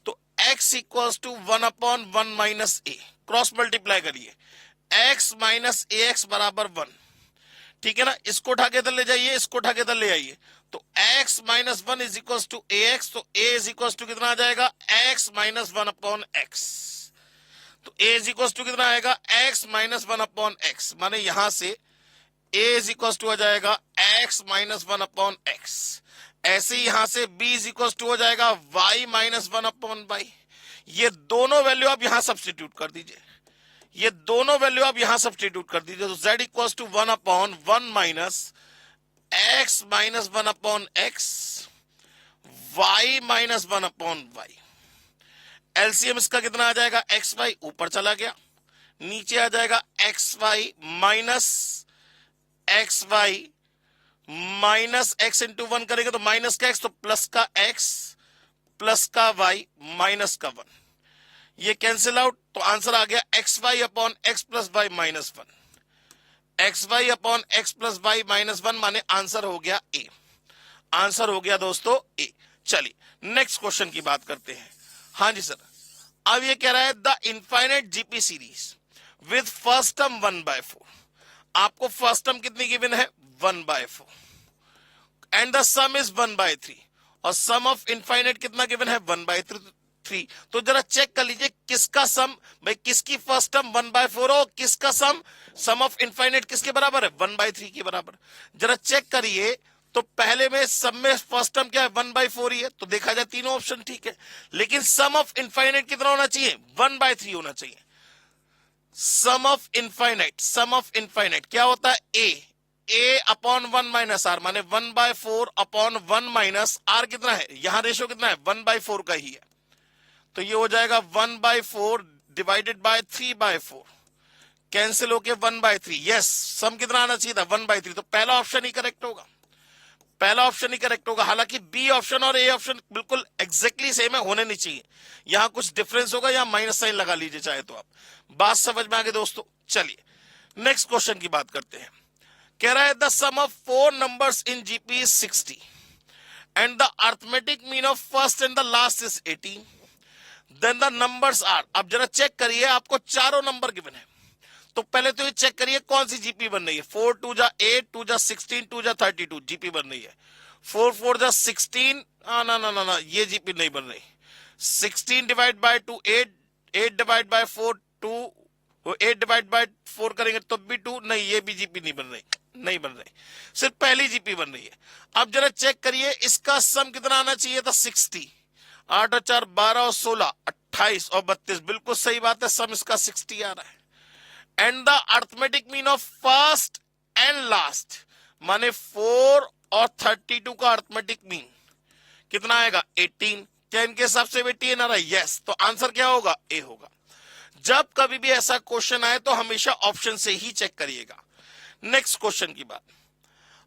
तो x equals to 1 upon 1 minus a, cross multiply करिए, x माइनस ए एक्स बराबर 1, ठीक है ना। इसको उठा के इधर ले जाइए, इसको उठा के इधर ले आइए, तो x minus 1 is equals to a x, तो a इज इक्वल्स टू कितना आ जाएगा x माइनस 1 अपॉन एक्स। तो a इज इक्वल्स टू कितना आएगा x माइनस 1 अपॉन एक्स, माने यहां से a इज इक्वल्स टू आ जाएगा x माइनस 1 अपॉन एक्स। ऐसे ही यहां से b इज इक्वल्स टू हो जाएगा y माइनस 1 अपॉन y। ये दोनों वैल्यू आप यहां सब्स्टिट्यूट कर दीजिए, ये दोनों वैल्यू आप यहां सब्स्टिट्यूट कर दीजिए, तो z equals to 1 upon 1 minus x minus 1 upon x, y minus 1 upon y। LCM इसका कितना आ जाएगा, एक्स वाई ऊपर चला गया, नीचे आ जाएगा x y minus x into 1 करेंगे तो माइनस का एक्स, तो प्लस का एक्स प्लस का वाई माइनस का 1, ये कैंसिल आउट, तो आंसर आ गया x y upon x plus y minus 1, x y upon x plus y minus 1, माने आंसर हो गया ए, आंसर हो गया दोस्तों ए। चलिए नेक्स्ट क्वेश्चन की बात करते हैं। हाँ जी सर, अब ये कह रहा है the infinite GP series with first term 1/4, आपको फर्स्ट टर्म कितनी गिवन है 1/4 एंड द सम इज 1/3 और सम ऑफ इनफाइनाइट कितना गिवन है 1/3। तो जरा चेक कर लीजिए किसका सम, भाई किसकी फर्स्ट टर्म 1/4 हो, किसका सम ऑफ इनफाइनाइट किसके बराबर है 1/3 के बराबर। जरा चेक करिए, तो पहले में सब में फर्स्ट टर्म क्या है 1/4 ही है, तो देखा जाए तीनों ऑप्शन ठीक है, लेकिन सम ऑफ इनफाइनाइट कितना होना चाहिए 1/3 होना चाहिए। सम ऑफ इनफाइनाइट क्या होता है a अपॉन 1 माइनस आर, माने 1/4 अपॉन 1 माइनस आर कितना है, यहां रेशियो कितना है 1/4 का ही है, तो ये हो जाएगा 1/4 डिवाइडेड बाय 3/4, कैंसिल होके 1/3। यस, सम कितना आना चाहिए था 1/3, तो पहला ऑप्शन ही करेक्ट होगा, पहला ऑप्शन ही करेक्ट होगा। हालांकि बी ऑप्शन और ए ऑप्शन बिल्कुल एग्जैक्टली सेम है, होने नहीं चाहिए, यहां कुछ डिफरेंस होगा, यहां माइनस साइन लगा लीजिए चाहे तो आप। बात समझ में आ गई दोस्तों। चलिए नेक्स्ट क्वेश्चन की बात करते हैं। कह रहा है the sum of 4 numbers in GP is 60 and the arithmetic mean of first and the last is 18, then the numbers are. अब जरा चेक करिए, आपको चारों नंबर गिवन है, तो पहले तो ये चेक करिए कौन सी जीपी बन रही है। 4 2 जा 8, 2 जा 16, 2 जा 32 जीपी बन रही है। 4 4 जा 16, ना ये जीपी नहीं बन रही। 16 divide by 2 8, 8 divide by 4 2, 8 divide by 4 करेंगे तो भी 2, नहीं ये भी जीपी नहीं बन रही, सिर्फ पहली जीपी बन रही है। अब जरा चेक करिए इसका सम कितना आना चाहिए था 60, 8 और 4 12 और 16 28 और 32, बिल्कुल सही बात है, सम इसका 60 आ रहा है। And the arithmetic mean of first and last, माने 4 और 32 का अर्थमेटिक मीन कितना आएगा 18, क्या इनके हिसाब से 18 आ रहा है, यस, तो आंसर क्या होगा ए होगा। जब कभी भी ऐसा क्वेश्चन आए तो हमेशा ऑप्शन से ही चेक करिएगा। नेक्स्ट क्वेश्चन की बात।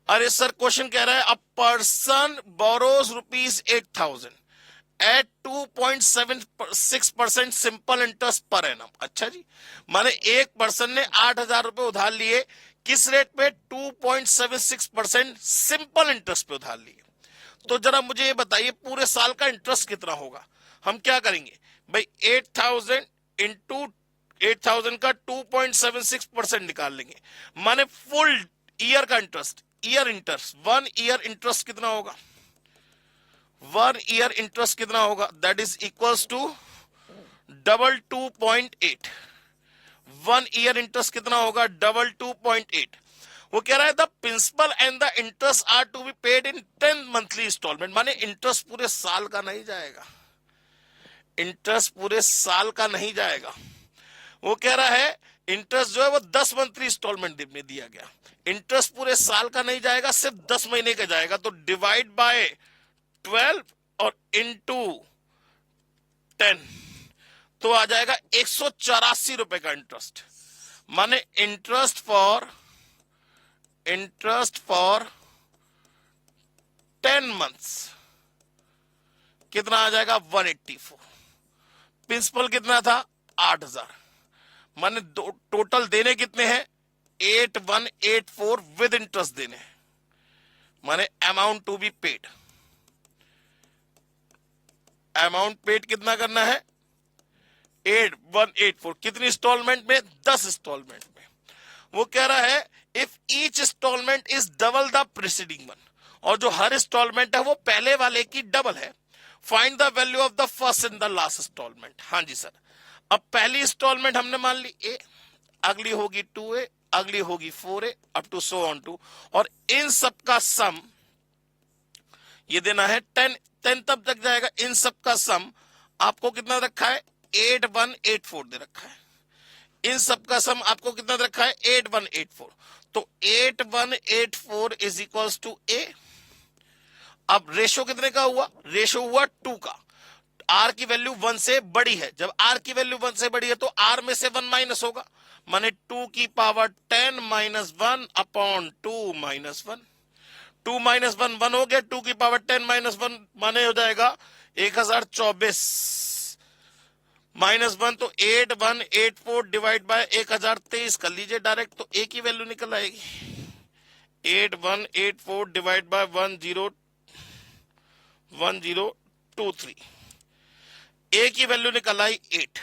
अरे सर क्वेश्चन कह रहा है a person borrows ₹8,000 at 2.76% simple interest per annum. अच्छा जी, माने एक पर्सन ने 8,000 रुपए उधार लिए, किस रेट पे? 2.76% सिंपल इंटरेस्ट पे उधार लिए। तो जरा मुझे ये बताइए पूरे साल का इंटरेस्ट कितना होगा। हम क्या करेंगे भाई, 8,000 इंटू 8,000 का 2.76% निकाल लेंगे, माने फुल ईयर का interest, year interest, 1 year interest कितना होगा? 1 ईयर इंटरेस्ट कितना होगा? That is equals to double 2.8। 1 year interest कितना होगा? डबल 2.8। वो कह रहा है the principal and the interest are to be paid in 10 monthly installment, माने इंटरेस्ट पूरे साल का नहीं जाएगा, इंटरेस्ट पूरे साल का नहीं जाएगा। वो कह रहा है इंटरेस्ट जो है वो 10 मंथली इंस्टॉलमेंट में दिया गया, इंटरेस्ट पूरे साल का नहीं जाएगा, सिर्फ 10 महीने का जाएगा। तो डिवाइड बाय 12 और इंटू 10 तो आ जाएगा 184 रुपए का इंटरेस्ट, माने इंटरेस्ट फॉर 10 मंथ्स कितना आ जाएगा? 184। प्रिंसिपल कितना था? 8,000, माने टोटल देने कितने हैं? 8184 विद इंटरेस्ट देने, माने amount to be paid. Amount paid कितना करना है? 8184। कितनी इंस्टॉलमेंट में? 10 इंस्टॉलमेंट में। वो कह रहा है if each installment is double the preceding one, और जो हर इंस्टॉलमेंट है वो पहले वाले की डबल है, find the value of the first in the last installment. हाँ जी सर, अब पहली इंस्टॉलमेंट हमने मान ली ए, अगली होगी 2A, अगली होगी 4A, up to so on to, और इन सब का सम ये देना है 10 तब तक जाएगा। इन सब का सम आपको कितना रखा है? 8184 दे रखा है। इन सब का सम आपको कितना दे रखा है? 8184। तो 8184 इज इक्वल्स टू ए। अब रेशो कितने का हुआ? रेशो हुआ 2 का। आर की वैल्यू 1 से बड़ी है, जब आर की वैल्यू 1 से बड़ी है तो आर में से 1 माइनस होगा, माने 2 की power 10 minus 1 upon 2 minus 1। 2 minus 1 1 हो गया, 2 की पावर 10 माइनस 1 माने हो जाएगा 1024 माइनस 1, तो 8184 डिवाइड बाय 1023 कर लीजिए डायरेक्ट, तो ए की वैल्यू निकल आएगी। 8184 डिवाइड बाय 1023, ए की वैल्यू निकल आई 8,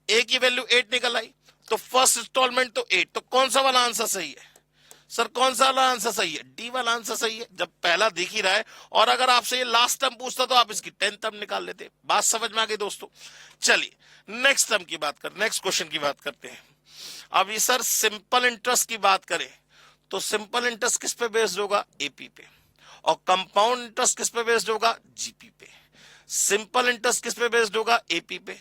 ए की वैल्यू 8 निकल आई, तो फर्स्ट इंस्टॉलमेंट तो 8। तो कौन सा वाला आंसर सही है सर? कौन सा वाला आंसर सही है? डी वाला आंसर सही है, जब पहला दिख ही रहा है। और अगर आपसे ये लास्ट टर्म पूछता तो आप इसकी 10 टर्म निकाल लेते। बात समझ में आ गई दोस्तों? चलिए नेक्स्ट टर्म की बात कर, नेक्स्ट क्वेश्चन की बात करते हैं। अब ये सर सिंपल इंटरेस्ट की बात करें तो सिंपल इंटरेस्ट किस पे बेस्ड होगा? एपी पे। और कंपाउंड इंटरेस्ट किस पे बेस्ड होगा? जीपी पे। सिंपल इंटरेस्ट किस पे बेस्ड होगा? एपी पे।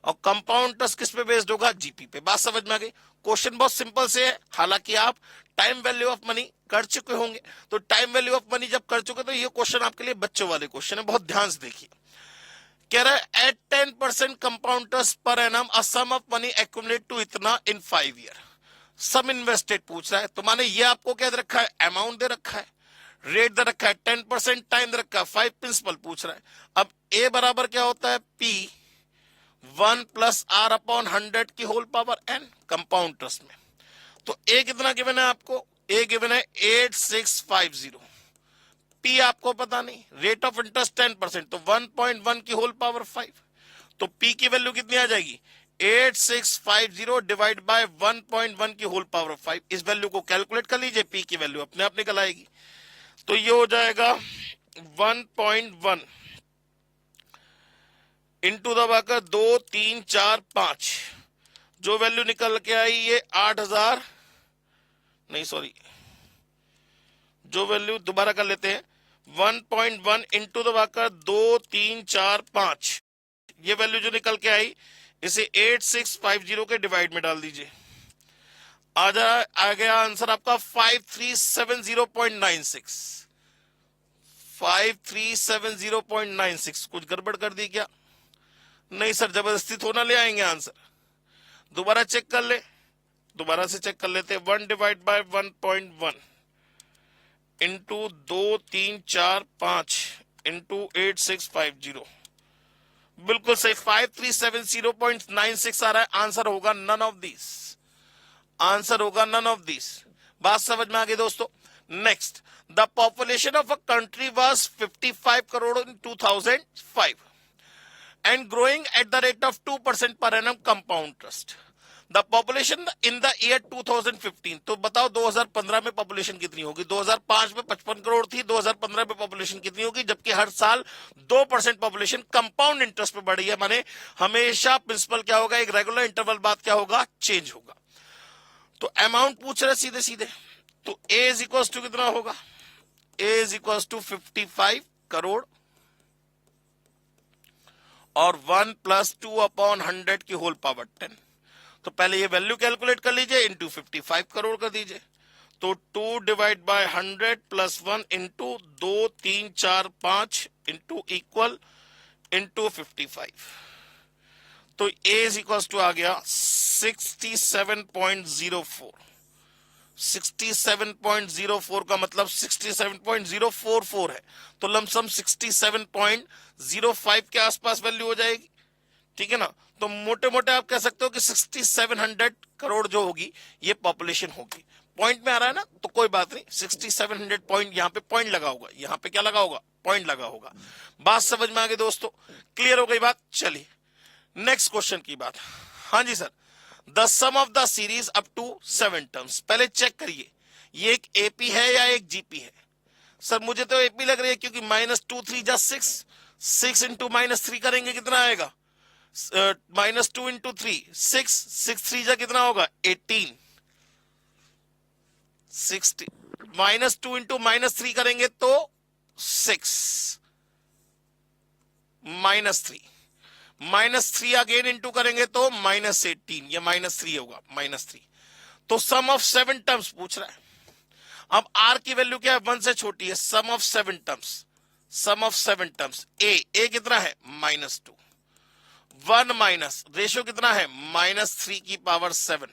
और कंपाउंड इंटरेस्ट किस पे बेस्ड होगा? जीपी पे। बात समझ में आ गई? क्वेश्चन बहुत सिंपल से है, हालांकि आप टाइम वैल्यू ऑफ मनी कर चुके होंगे। तो टाइम वैल्यू ऑफ मनी जब कर चुके तो ये क्वेश्चन आपके लिए बच्चों वाले क्वेश्चन है, बहुत ध्यान से देखिए। कह रहा है at 10% compound interest per annum a sum of money accumulate to इतना इन 5 ईयर, सम इन्वेस्टेड पूछ रहा है। तो माने ये आपको क्या दे रखा है? अमाउंट दे रखा है, रेट दे रखा है 10%, टाइम दे रखा है 5, प्रिंसिपल पूछ रहा है। अब ए बराबर क्या होता है? पी 1 प्लस आर अपॉन 100 की whole power n, compound interest में। तो ए कितना गिवन है आपको? ए गिवन है 8650। पी आपको पता नहीं, रेट ऑफ इंटरेस्ट 10%, तो 1.1 की होल पावर 5। तो पी की वैल्यू कितनी आ जाएगी? 8650 डिवाइड बाय 1.1 की होल पावर 5। इस वैल्यू को कैलकुलेट कर लीजिए, पी की वैल्यू अपने आप निकल आएगी। तो ये हो जाएगा 1.1 इंटू दबाकर 2 3 4 5, जो वैल्यू निकल के आई ये 8000, नहीं सॉरी, जो वैल्यू दोबारा कर लेते हैं, 1.1 इंटू दबाकर 2 3 4 5, ये वैल्यू जो निकल के आई इसे 8650 के डिवाइड में डाल दीजिए, आ गया आंसर आपका 5370.96। 5370.96। कुछ गड़बड़ कर दी क्या? नहीं सर, जबरदस्ती थोड़ा ले आएंगे आंसर। दोबारा चेक कर ले, दोबारा से चेक कर लेते। 1 डिवाइड बाय 1.1 इंटू 2, 3, 4, 5 इंटू 8650, बिल्कुल सही, 5370.96 आ रहा है। आंसर होगा नन ऑफ दिस, आंसर होगा नन ऑफ दिस। बात समझ में आ गई दोस्तों। Next, the population of a country was 55 crore in 2005 and growing at the rate of 2% per annum compound interest. The population in the year 2015, तो बताओ 2015 में पॉपुलेशन कितनी होगी? 2005 में 55 करोड़ थी, 2015 में पॉपुलेशन कितनी होगी? जबकि हर साल 2% पॉपुलेशन कंपाउंड इंटरेस्ट पे बढ़ी है, माने हमेशा प्रिंसिपल क्या होगा, एक रेगुलर इंटरवल बाद क्या होगा, चेंज होगा। तो अमाउंट पूछ रहे सीधे सीधे, तो ए इज इक्वल टू कितना होगा? ए इज इक्वल टू 55 करोड़ और 1 + 2/100 की होल पावर 10। तो पहले ये वैल्यू कैलकुलेट कर लीजिए, इंटू 55 करोड़ कर दीजिए। तो 2 divide by 100 + 1 into 2, 3, 4, 5 into equal into 55। तो ए इज इक्वल टू आ गया 67.04। 67.04 का मतलब 67.044 है, तो लमसम 67.05 के आसपास वैल्यू हो जाएगी, ठीक है ना। तो मोटे मोटे आप कह सकते हो कि 6700 करोड़ जो होगी ये पॉपुलेशन होगी। पॉइंट में आ रहा है ना, तो कोई बात नहीं, 6700 पॉइंट, यहाँ पे पॉइंट लगा होगा, यहाँ पे क्या लगा होगा, पॉइंट लगा होगा। बात समझ में आ गई दोस्तों, क्लियर हो गई बात। चलिए नेक्स्ट क्वेश्चन की बात। हाँ जी sir, the sum of the series up to 7 terms. पहले चेक करिए ये एक एपी है या एक जीपी है। सर मुझे तो एपी लग रही है, क्योंकि -2 3 जा 6, 6 इंटू -3 करेंगे कितना आएगा, -2 इंटू 3 6, 6 3 जा कितना होगा 18, 60, -2 इंटू -3 करेंगे तो 6 -3, -3 अगेन इंटू करेंगे तो -18, या -3 होगा, -3। तो सम ऑफ 7 टर्म्स पूछ रहा है। अब आर की वैल्यू क्या है, 1 से छोटी है। Sum of 7 terms, sum of 7 terms, A कितना है, -2, 1 माइनस रेशियो कितना है, -3 की पावर 7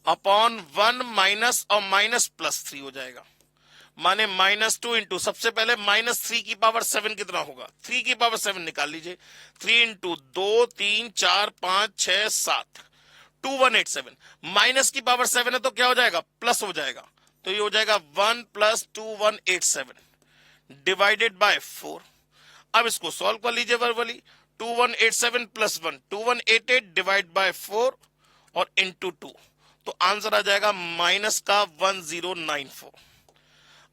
अपॉन 1 माइनस और माइनस +3 हो जाएगा, माने -2 इंटू, सबसे पहले -3 की पावर 7 कितना होगा, 3 की पावर 7 निकाल लीजिए, 3 इंटू 2, 3, 4, 5, 6, 7, 2187। माइनस की पावर 7 है तो क्या हो जाएगा, प्लस हो जाएगा, तो ये हो जाएगा 1 + 2187 डिवाइडेड बाय 4। अब इसको सॉल्व कर लीजिए वर्बली, 2187 + 1 2188 डिवाइड बाय 4 और इंटू 2, तो आंसर आ जाएगा माइनस का 1094।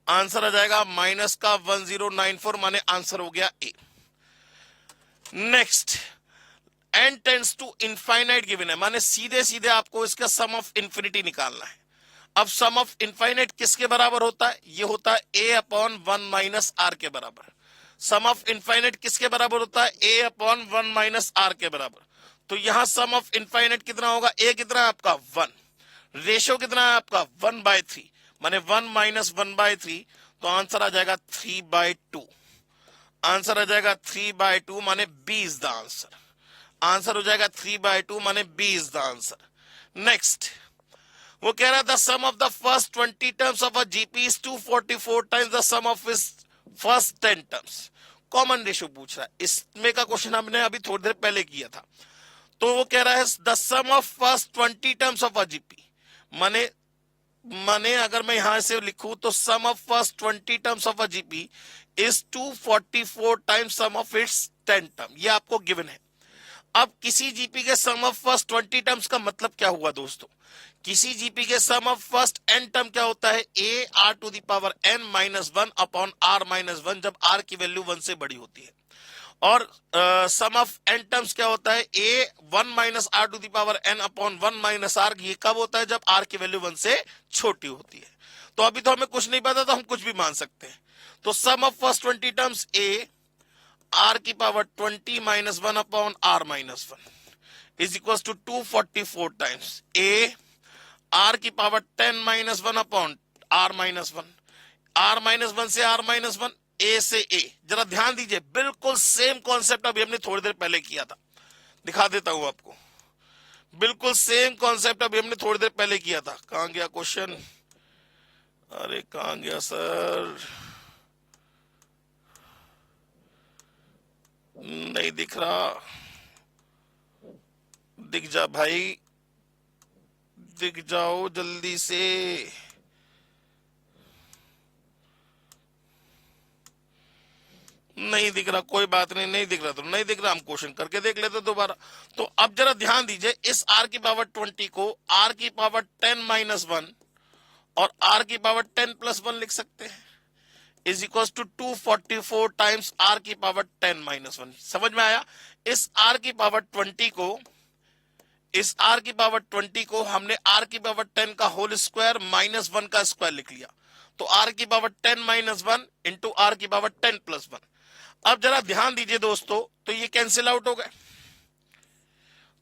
आंसर आ जाएगा माइनस का 1094, माने आंसर हो गया A. Next, n tends to infinite given है, माने सीधे सीधे आपको इसका सम ऑफ इन्फिनिटी निकालना है। अब सम ऑफ इनफाइनाइट किसके बराबर होता है, ये होता है a/1 - r के बराबर। सम ऑफ इनफाइनाइट किसके बराबर होता है, a/1 - r के बराबर। तो यहां सम ऑफ इनफाइनाइट कितना होगा, a कितना है आपका 1, रेशियो कितना है आपका 1/3, माने 1 - 1/3, तो आंसर आ जाएगा 3/2। आंसर आ जाएगा 3/2, माने B is the answer. Answer हो जाएगा 3/2, माने B is the answer. Next, वो कह रहा था sum of the first 20 terms of a GP is 244 times the sum of his first 10 terms. Common ratio पूछ रहा है, इसमें का क्वेश्चन हमने अभी थोड़ी देर पहले किया था। तो वो कह रहा है the sum of first 20 terms of a GP, माने अगर मैं यहां से लिखूं तो sum of first 20 terms of a GP is 244 times sum of its 10 term, ये आपको गिवन है। अब किसी जीपी के सम ऑफ फर्स्ट 20 टर्म्स का मतलब क्या हुआ दोस्तों, किसी जीपी के sum of first n term क्या होता है, a/n - 1 अपॉन r - 1, जब r की वैल्यू 1 से बड़ी होती है। और सम ऑफ n टर्म्स क्या होता है, a1 - r/n अपॉन 1 - r, ये कब होता है, जब r की वैल्यू 1 से छोटी होती है। तो अभी तो हमें कुछ नहीं पता, तो हम कुछ भी मान सकते हैं। तो sum of first 20 terms a r की power 20 - 1 upon r - 1 is equal to 244 times a r की पावर 10 - 1 अपॉन r - 1, r - 1 से r - 1, a से a। जरा ध्यान दीजिए, बिल्कुल सेम कॉन्सेप्ट अभी हमने थोड़ी देर पहले किया था। दिखा देता हूं आपको, बिल्कुल सेम कॉन्सेप्ट अभी हमने थोड़ी देर पहले किया था। कहां गया क्वेश्चन, अरे कहां गया सर, नहीं दिख रहा, दिख जा भाई, दिख जाओ जल्दी से। नहीं दिख रहा, कोई बात नहीं, नहीं दिख रहा तो नहीं दिख रहा, हम क्वेश्चन करके देख लेते दोबारा। तो अब जरा ध्यान दीजिए, इस r की पावर 20 को r की पावर 10 माइनस 1 और r की पावर 10 प्लस 1 लिख सकते हैं, is equal to 244 times r की पावर 10 माइनस 1। समझ में आया? इस r की पावर 20 को, इस r की पावर 20 को हमने r की पावर 10 का होल स्क्वायर माइनस 1 का स्क्वायर लिख लिया, तो r की पावर 10 माइनस 1 इंटू r की पावर 10 प्लस 1। अब जरा ध्यान दीजिए दोस्तों, तो ये कैंसिल आउट हो गए,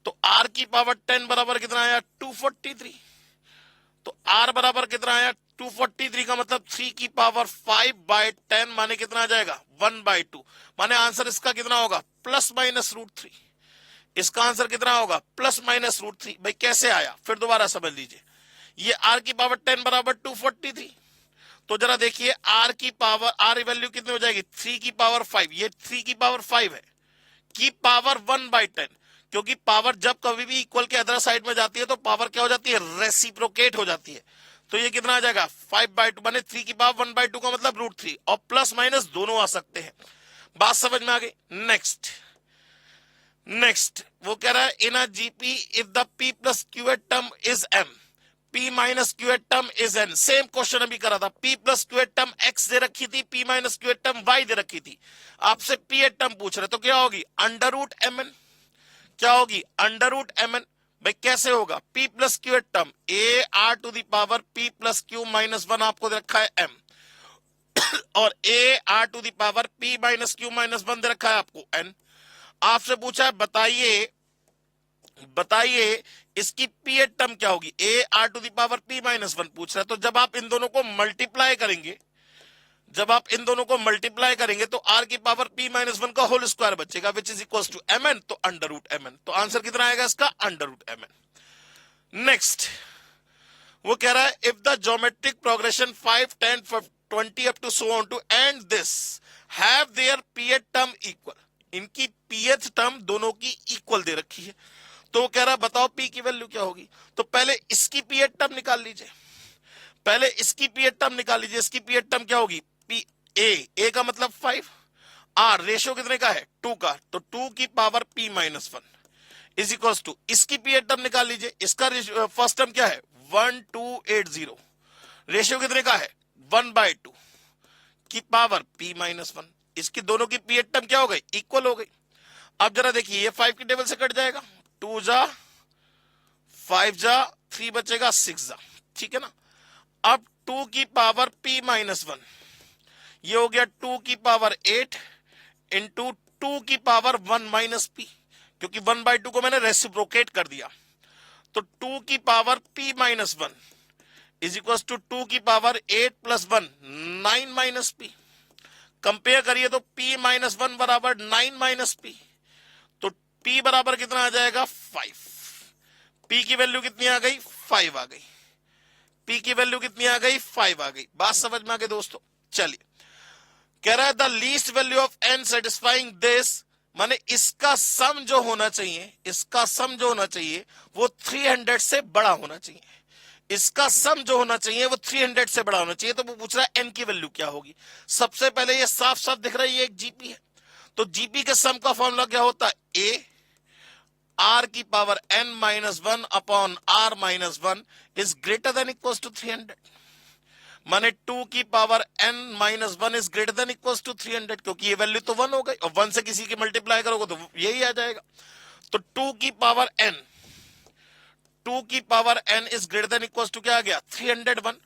तो r की पावर 10 बराबर कितना आया, 243। तो r बराबर कितना आया, 243 का मतलब 3 की पावर 5/10 माने कितना आ जाएगा, 1/2। माने आंसर इसका कितना होगा, प्लस माइनस √3। इसका आंसर कितना होगा, प्लस माइनस √3। भाई कैसे आया, फिर दोबारा समझ लीजिए, ये r की पावर 10 बराबर 243, तो जरा देखिए r की पावर, r वैल्यू कितनी हो जाएगी, 3 की पावर 5, ये 3 की पावर 5 है, की पावर 1/10, क्योंकि पावर जब कभी भी इक्वल के अदर साइड में जाती है तो पावर क्या हो जाती है, रेसिप्रोकेट हो जाती है। तो ये कितना आ जाएगा, 5/2 माने 3 की पावर 1/2 का मतलब √3, और प्लस माइनस दोनों आ सकते हैं। बात समझ में आ गई? नेक्स्ट वो कह रहा है, in a GP if the p plus qth term is m, p minus qth term is n। Same question अभी करा था, p plus qth term x दे रखी थी, p minus qth term y दे रखी थी, आपसे p एट टर्म पूछ रहे, तो क्या होगी, √mn। क्या होगी, √mn। भाई कैसे होगा, p plus qth term a r to the power p plus Q minus 1 आपको दे रखा है m, और a r to the power p minus Q minus 1 दे रखा है आपको n। आपसे पूछा है बताइए इसकी p एट टर्म क्या होगी, a r to the power p minus 1 पूछ रहा है। तो जब आप इन दोनों को मल्टीप्लाई करेंगे, जब आप इन दोनों को मल्टीप्लाई करेंगे तो r की पावर p माइनस 1 का होल स्क्वायर बचेगा, which is equal to mn, तो √mn। तो आंसर कितना आएगा इसका, √mn। नेक्स्ट वो कह रहा है, if the geometric progression 5, 10, 20 up to so on to and this have their pth term equal, इनकी pth टर्म दोनों की इक्वल दे रखी है। तो वो कह रहा है बताओ p की वैल्यू क्या होगी। तो पहले इसकी pth टर्म निकाल लीजिए, पहले इसकी pth टर्म निकाल लीजिए। इसकी pth टर्म क्या होगी, a का मतलब 5, r रेशियो कितने का है, 2 का, तो 2 की power p minus 1 is equal to, इसकी pth टर्म निकाल लीजिए। इसका फर्स्ट टर्म क्या है, 1280, रेशियो कितने का है, 1/2 की पावर p माइनस 1। इसकी दोनों की pth टर्म क्या हो गई, इक्वल हो गई। अब जरा देखिए, ये 5 की टेबल से कट जाएगा, 2 जा 5 जा 3 बचेगा 6 जा, ठीक है ना। अब 2 की पावर p माइनस 1, ये हो गया 2 की पावर 8 इंटू 2 की पावर 1 माइनस p, क्योंकि 1/2 को मैंने रेसिप्रोकेट कर दिया। तो 2 की power p minus 1 is equal to 2 की power 8 plus 1 9 minus p। Compare करिए तो p माइनस 1 बराबर 9 माइनस p, तो p बराबर कितना आ जाएगा, 5। p की वैल्यू कितनी आ गई, 5 आ गई। p की वैल्यू कितनी आ गई, 5 आ गई। बात समझ में आ गई दोस्तों। चलिए, कह रहा है the least value of n satisfying this, माने इसका सम जो होना चाहिए, इसका सम जो होना चाहिए वो 300 से बड़ा होना चाहिए। इसका सम जो होना चाहिए वो 300 से बड़ा होना चाहिए। तो वो पूछ रहा है n की वैल्यू क्या होगी। सबसे पहले ये साफ साफ दिख रहा है, ये एक जीपी है, तो जीपी के सम का फॉर्मूला क्या होता है, a r की power n minus 1 upon r minus 1 is greater than equal to 300, माने 2 की power n minus 1 is greater than equal to 300, क्योंकि ये वैल्यू तो 1 हो गई, और 1 से किसी की मल्टीप्लाई करोगे तो यही आ जाएगा। तो 2 की power n is greater than equal to क्या आ गया, 301।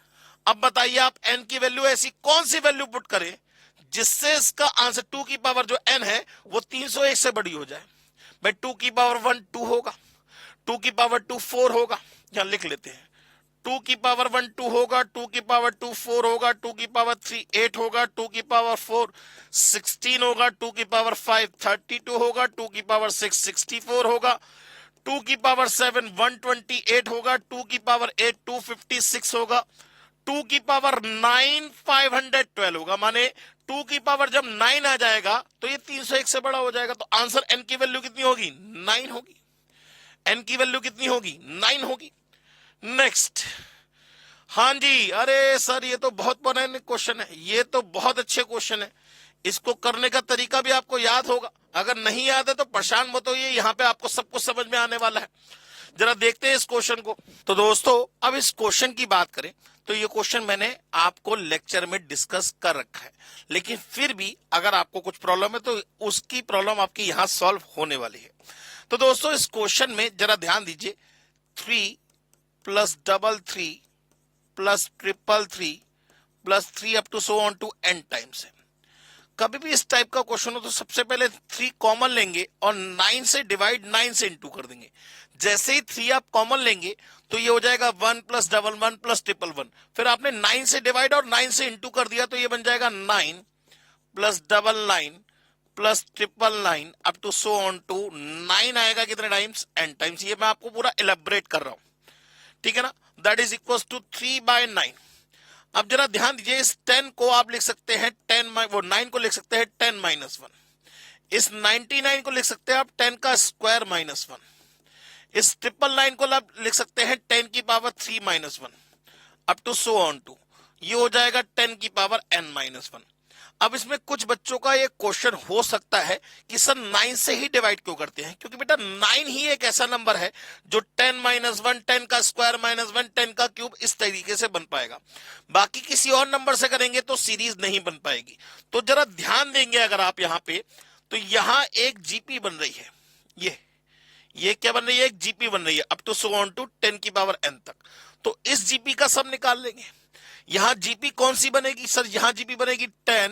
अब बताइए आप n की वैल्यू ऐसी कौन सी वैल्यू पुट करें जिससे इसका आंसर 2 की पावर जो n है वो 301 से बड़ी हो जाए। भाई 2 की पावर 1 2 होगा, 2 की पावर 2 4 होगा, यहां लिख लेते हैं टू की पावर 1 2 होगा, टू की पावर 2 4 होगा, टू की पावर 3 8 होगा, टू की पावर 4 16 होगा, टू की पावर 5 32 होगा, टू की पावर 6 64 होगा, टू की पावर 7 128 होगा, टू की पावर 8 256 होगा, टू की पावर 9 512 होगा। माने टू की पावर जब 9 आ जाएगा तो ये 301 से बड़ा हो जाएगा। तो आंसर n की वैल्यू कितनी होगी? 9 होगी। n की वैल्यू कितनी होगी? 9 होगी। नेक्स्ट, हाँ जी, अरे सर ये तो बहुत पुराने क्वेश्चन है, ये तो बहुत अच्छे क्वेश्चन है। इसको करने का तरीका भी आपको याद होगा, अगर नहीं याद है तो परेशान मत होइए, यहाँ पे आपको सब कुछ समझ में आने वाला है। जरा देखते हैं इस क्वेश्चन को। तो दोस्तों अब इस क्वेश्चन की बात करें तो ये क्वेश्चन मैंने आपको लेक्चर में डिस्कस कर रखा है, लेकिन फिर भी अगर आपको कुछ प्रॉब्लम है तो उसकी प्रॉब्लम आपकी यहां सॉल्व होने वाली है। तो दोस्तों इस क्वेश्चन में जरा ध्यान दीजिए, 3 plus double 3 plus triple 3 plus 3 up to so on to n times है। कभी भी इस टाइप का क्वेश्चन हो तो सबसे पहले 3 कॉमन लेंगे और 9 से डिवाइड 9 से इंटू कर देंगे। जैसे ही 3 आप कॉमन लेंगे तो ये हो जाएगा 1 प्लस डबल 1 प्लस ट्रिपल 1। फिर आपने 9 से डिवाइड और 9 से इंटू कर दिया तो ये बन जाएगा 9 plus double 9 plus triple 9 up to so on to 9 आएगा कितने टाइम्स? n times. ये मैं आपको पूरा इलेबोरेट कर रहा हूं, ठीक है ना। That is equal to 3/9। अब जरा ध्यान दीजिए, इस 10 को आप लिख सकते हैं 9 को लिख सकते हैं 10 माइनस 1। इस 99 को लिख सकते हैं आप 10 का स्क्वायर माइनस 1। इस 999 को आप लिख सकते हैं 10 की power 3 minus 1 up to so on to, ये हो जाएगा 10 की पावर n माइनस 1। अब इसमें कुछ बच्चों का ये क्वेश्चन हो सकता है कि सर 9 से ही डिवाइड क्यों करते हैं? क्योंकि बेटा 9 ही एक ऐसा नंबर है जो 10 माइनस 1 10 का स्क्वायर माइनस 1 10 का क्यूब इस तरीके से बन पाएगा। बाकी किसी और नंबर से करेंगे तो सीरीज नहीं बन पाएगी। तो जरा ध्यान देंगे अगर आप यहाँ पे, तो यहाँ एक जीपी बन रही है, ये क्या बन रही है? एक जीपी बन रही है up to so on to 10 की पावर n तक। तो इस जीपी का सब निकाल लेंगे। यहां जीपी कौन सी बनेगी सर? यहां जीपी बनेगी 10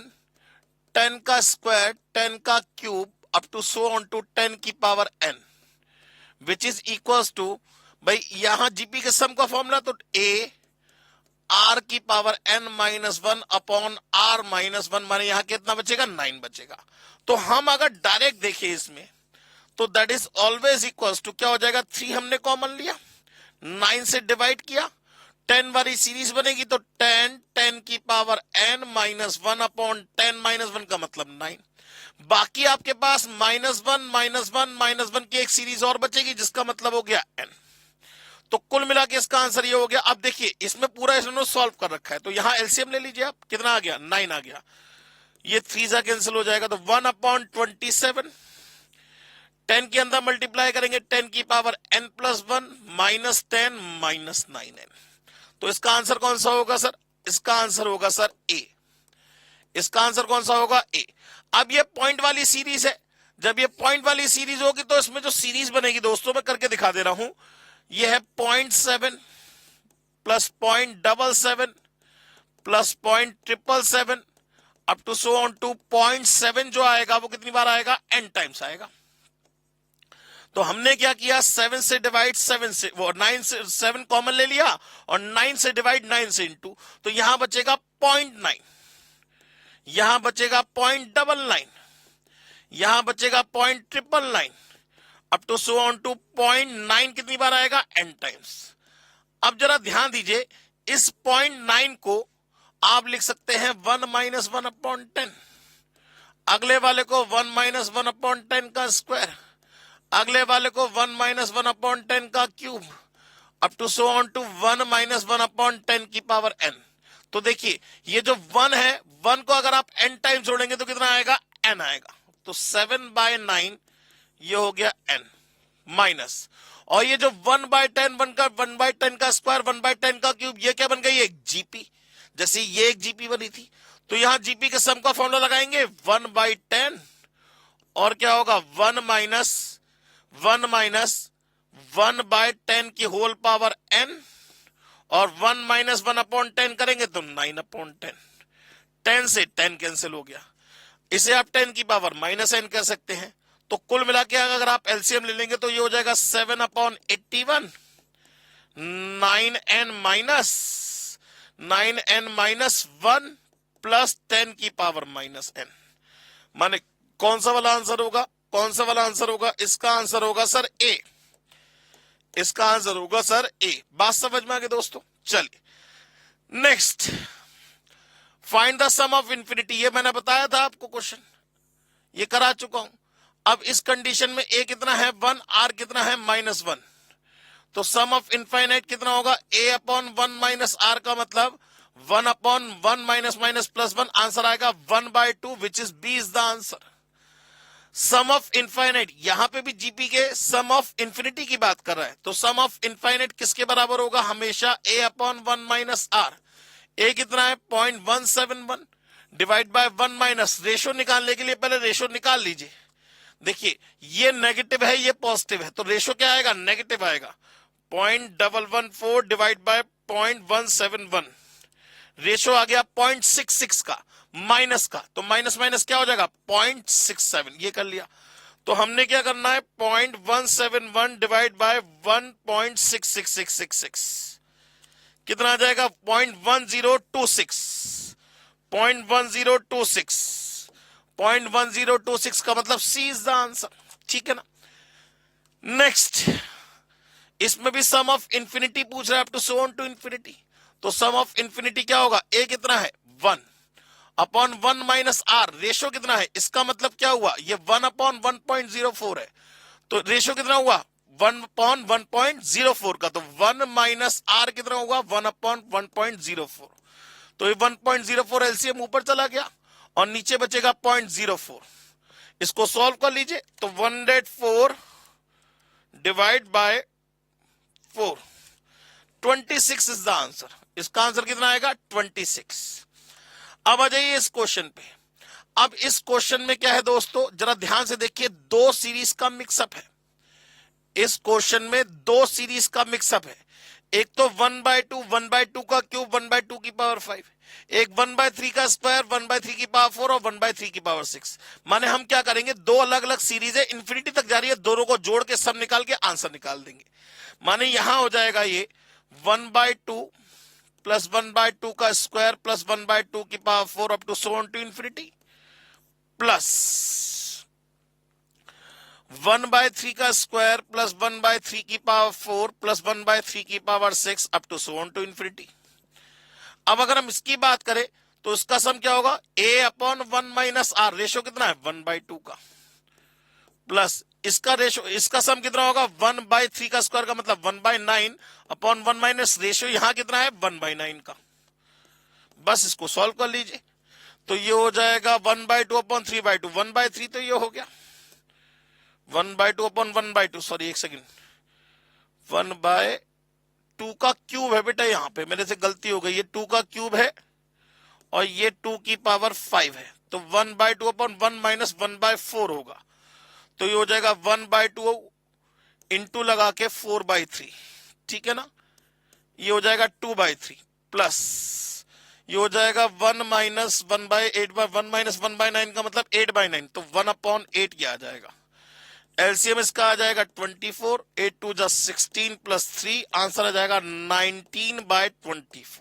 10 का स्क्वायर 10 का cube up to so on to 10 की power n, which is equals to, भाई यहां जीपी के सम का फॉर्मूला तो a r की power n minus 1 upon r minus 1, माने यहां कितना बचेगा? 9 बचेगा। तो हम अगर डायरेक्ट देखें इसमें तो that is always equals to, क्या हो जाएगा? 3 हमने कॉमन लिया, 9 से डिवाइड किया, 10 वाली सीरीज बनेगी तो 10 10 की power n minus 1 upon 10 minus 1 का मतलब 9। बाकी आपके पास माइनस 1 माइनस 1 माइनस 1 की एक सीरीज और बचेगी जिसका मतलब हो गया n। तो कुल मिला के इसका आंसर ये हो गया। अब देखिए इसमें पूरा इसने सॉल्व कर रखा है, तो यहां एलसीएम ले लीजिए आप, कितना आ गया? 9 आ गया। ये 3 सा कैंसिल हो जाएगा तो 1 अपॉन 27, 10 के अंदर मल्टीप्लाई करेंगे 10 की power n plus 1 minus 10 minus 9n। तो इसका आंसर कौन सा होगा सर? इसका आंसर होगा सर ए। इसका आंसर कौन सा होगा? ए। अब ये पॉइंट वाली सीरीज है, जब ये पॉइंट वाली सीरीज होगी तो इसमें जो सीरीज बनेगी दोस्तों मैं करके दिखा दे रहा हूं, ये है 0.7 plus 0.77 plus 0.777 up to so on to 0.7 जो आएगा वो कितनी बार आएगा? n टाइम्स आएगा। तो हमने क्या किया? 7 से डिवाइड 7 से, वो 9 से 7 कॉमन ले लिया और 9 से डिवाइड 9 से इंटू, तो यहां बचेगा 0.9, यहां बचेगा 0.99, यहां बचेगा 0.999 up to so on to 0.9 कितनी बार आएगा? n times. अब जरा ध्यान दीजिए, इस 0.9 को आप लिख सकते हैं 1 माइनस 1 अपॉन 10, अगले वाले को 1 माइनस 1 अपॉन 10 का स्क्वायर, अगले वाले को 1 माइनस 1 अपॉन 10 का cube up to so on to 1 minus 1 upon 10 की पावर n। तो देखिए ये जो 1 है, 1 को अगर आप n टाइम जोड़ेंगे तो कितना आएगा? n आएगा। तो 7/9 ये हो गया n माइनस, और ये जो 1/10 बनकर 1/10 का स्क्वायर 1/10 का क्यूब, ये क्या बन गई? एक जीपी। जैसे ये एक जीपी बनी थी तो यहां जीपी के सम का फॉर्मूला लगाएंगे 1/10, और क्या होगा? 1 माइनस 1/10 की होल पावर n, और 1 माइनस 1 अपॉन 10 करेंगे तो 9/10। 10 से 10 कैंसिल हो गया, इसे आप 10 की पावर माइनस n कह सकते हैं। तो कुल मिला के अगर आप एलसीएम ले लेंगे तो ये हो जाएगा 7/81 9n-1 प्लस 10 की पावर -n, माने कौन सा वाला आंसर होगा? कौन सा वाला आंसर होगा? इसका आंसर होगा सर ए। इसका आंसर होगा सर ए। बात समझ में आ गई दोस्तों? चलिए next, find the sum of infinity. ये मैंने बताया था आपको, क्वेश्चन ये करा चुका हूं। अब इस कंडीशन में ए कितना है 1, आर कितना है -1, तो सम ऑफ इनफाइनाइट कितना होगा? a अपॉन 1 माइनस आर का मतलब 1 upon 1 minus minus plus 1, answer आएगा 1/2 which is b is the answer. Sum of infinite, यहां पे भी जीपी के सम ऑफ इंफिनिटी की बात कर रहा है, तो सम ऑफ इनफाइनाइट किसके बराबर होगा? हमेशा a अपॉन 1 माइनस आर। ए कितना है 0.171 डिवाइड बाय 1 माइनस, रेशो निकालने के लिए पहले रेशो निकाल लीजिए। देखिए ये नेगेटिव है, ये पॉजिटिव है, तो रेशो क्या आएगा? नेगेटिव आएगा। 0.114 डिवाइड बाय 0.171, रेशो आ गया 0.66 का, माइनस का, तो माइनस माइनस क्या हो जाएगा? 0.67। ये कर लिया। तो हमने क्या करना है? 0.171 डिवाइड बाय 1.66666, कितना आ जाएगा? 0.1026। 0.1026, 0.1026 का मतलब सी इज द आंसर। ठीक है ना? नेक्स्ट, इसमें भी सम ऑफ इंफिनिटी पूछ रहा है, up to so on to infinity. तो सम ऑफ इंफिनिटी क्या होगा? ए कितना है 1 अपॉन 1 माइनस आर, रेशो कितना है? इसका मतलब क्या हुआ? ये 1 अपॉन 1.04 है, तो रेशो कितना हुआ? 1 अपॉन 1.04 का, तो 1 माइनस आर कितना होगा? 1 अपॉन 1.04, तो ये 1.04 एलसीएम ऊपर चला गया और नीचे बचेगा 0.04। इसको सॉल्व कर लीजिए, तो 104 divide by 4, 26 is the answer. इसका आंसर कितना आएगा? 26। अब आ जाइए इस क्वेश्चन पे। अब इस क्वेश्चन में क्या है दोस्तों, जरा ध्यान से देखिए, दो सीरीज का मिक्सअप है। इस क्वेश्चन में दो सीरीज का मिक्सअप है। एक तो 1/2, 1/2 का क्यूब 1/2 की पावर 5, एक 1/3 का स्क्वायर 1/3 की पावर 4 और 1/3 की पावर 6। माने हम क्या करेंगे, दो अलग अलग सीरीज है, इंफिनिटी तक जा रही है, दोनों को जोड़ के सब निकाल के आंसर निकाल देंगे। माने यहां हो जाएगा ये 1/2 प्लस 1/2 का स्क्वायर प्लस 1/2 की power 4 up to so on to infinity, plus 1/3 का स्क्वायर प्लस 1/3 की पावर 4 प्लस 1/3 की power 6 up to so on to infinity. अब अगर हम इसकी बात करें तो इसका सम क्या होगा? a upon 1 minus r, ratio कितना है 1/2 का, प्लस इसका रेशो, इसका सम कितना होगा? 1/3 का स्क्वायर का मतलब 1/9 अपॉन 1 माइनस, रेशो यहां कितना है 1/9 का। बस इसको सॉल्व कर लीजिए, तो ये हो जाएगा 1/2 अपॉन 3/2, 1/3 तो ये हो गया 1/2 अपॉन 1/2, सॉरी एक सेकेंड, 1/2 का क्यूब है बेटा, यहां पे मेरे से गलती हो गई, ये 2 का क्यूब है और ये 2 की पावर 5 है, तो 1/2 अपॉन 1 माइनस 1/4 होगा, तो ये हो जाएगा 1/2 इंटू लगा के 4/3। ठीक है ना? ये हो जाएगा 2/3 प्लस ये हो जाएगा 1 माइनस 1/8 1 माइनस 1/9 का मतलब 8/9, तो 1/8 क्या आ जाएगा? एलसीएम इसका आ जाएगा 24, 8 2 जा 16 प्लस 3, आंसर आ जाएगा 19/24।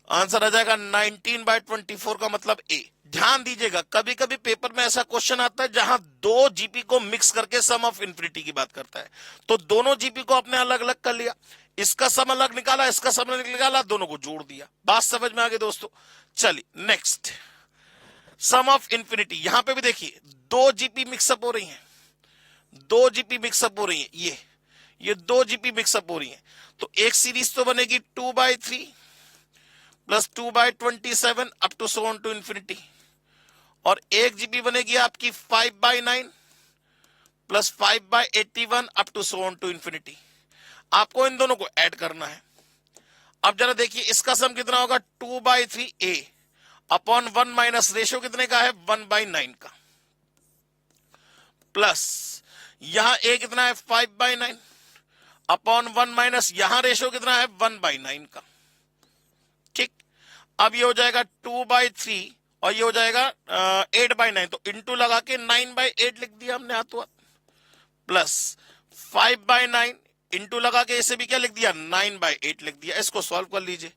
आंसर आ जाएगा 19/24 का मतलब ए। ध्यान दीजिएगा, कभी कभी पेपर में ऐसा क्वेश्चन आता है जहां दो जीपी को मिक्स करके सम ऑफ इंफिनिटी की बात करता है, तो दोनों जीपी को आपने अलग अलग कर लिया, इसका सम अलग निकाला, इसका सम अलग निकाला, दोनों को जोड़ दिया। बात समझ में आ गई दोस्तों? चलिए नेक्स्ट, सम ऑफ इंफिनिटी। यहां पे भी देखिए दो जीपी मिक्सअप हो रही हैं, दो जीपी मिक्सअप हो रही है, ये दो जीपी मिक्सअप हो रही है, तो एक सीरीज तो बनेगी 2/3 plus 2/27 up to so on to infinity, और एक जीपी बनेगी आपकी 5/9 plus 5/81 up to so on to infinity. आपको इन दोनों को ऐड करना है। अब जरा देखिए इसका सम कितना होगा? 2/3 a अपॉन 1 माइनस, रेशियो कितने का है 1/9 का, प्लस यहां a कितना है 5/9 अपॉन 1 माइनस, यहां रेशियो कितना है 1/9 का। ठीक, अब ये हो जाएगा 2/3 और ये हो जाएगा 8/9, तो इंटू लगा के 9/8 लिख दिया हमने हाथों हाथ, प्लस 5/9 इंटू लगा के इसे भी क्या लिख दिया 9/8 लिख दिया। इसको सॉल्व कर लीजिए।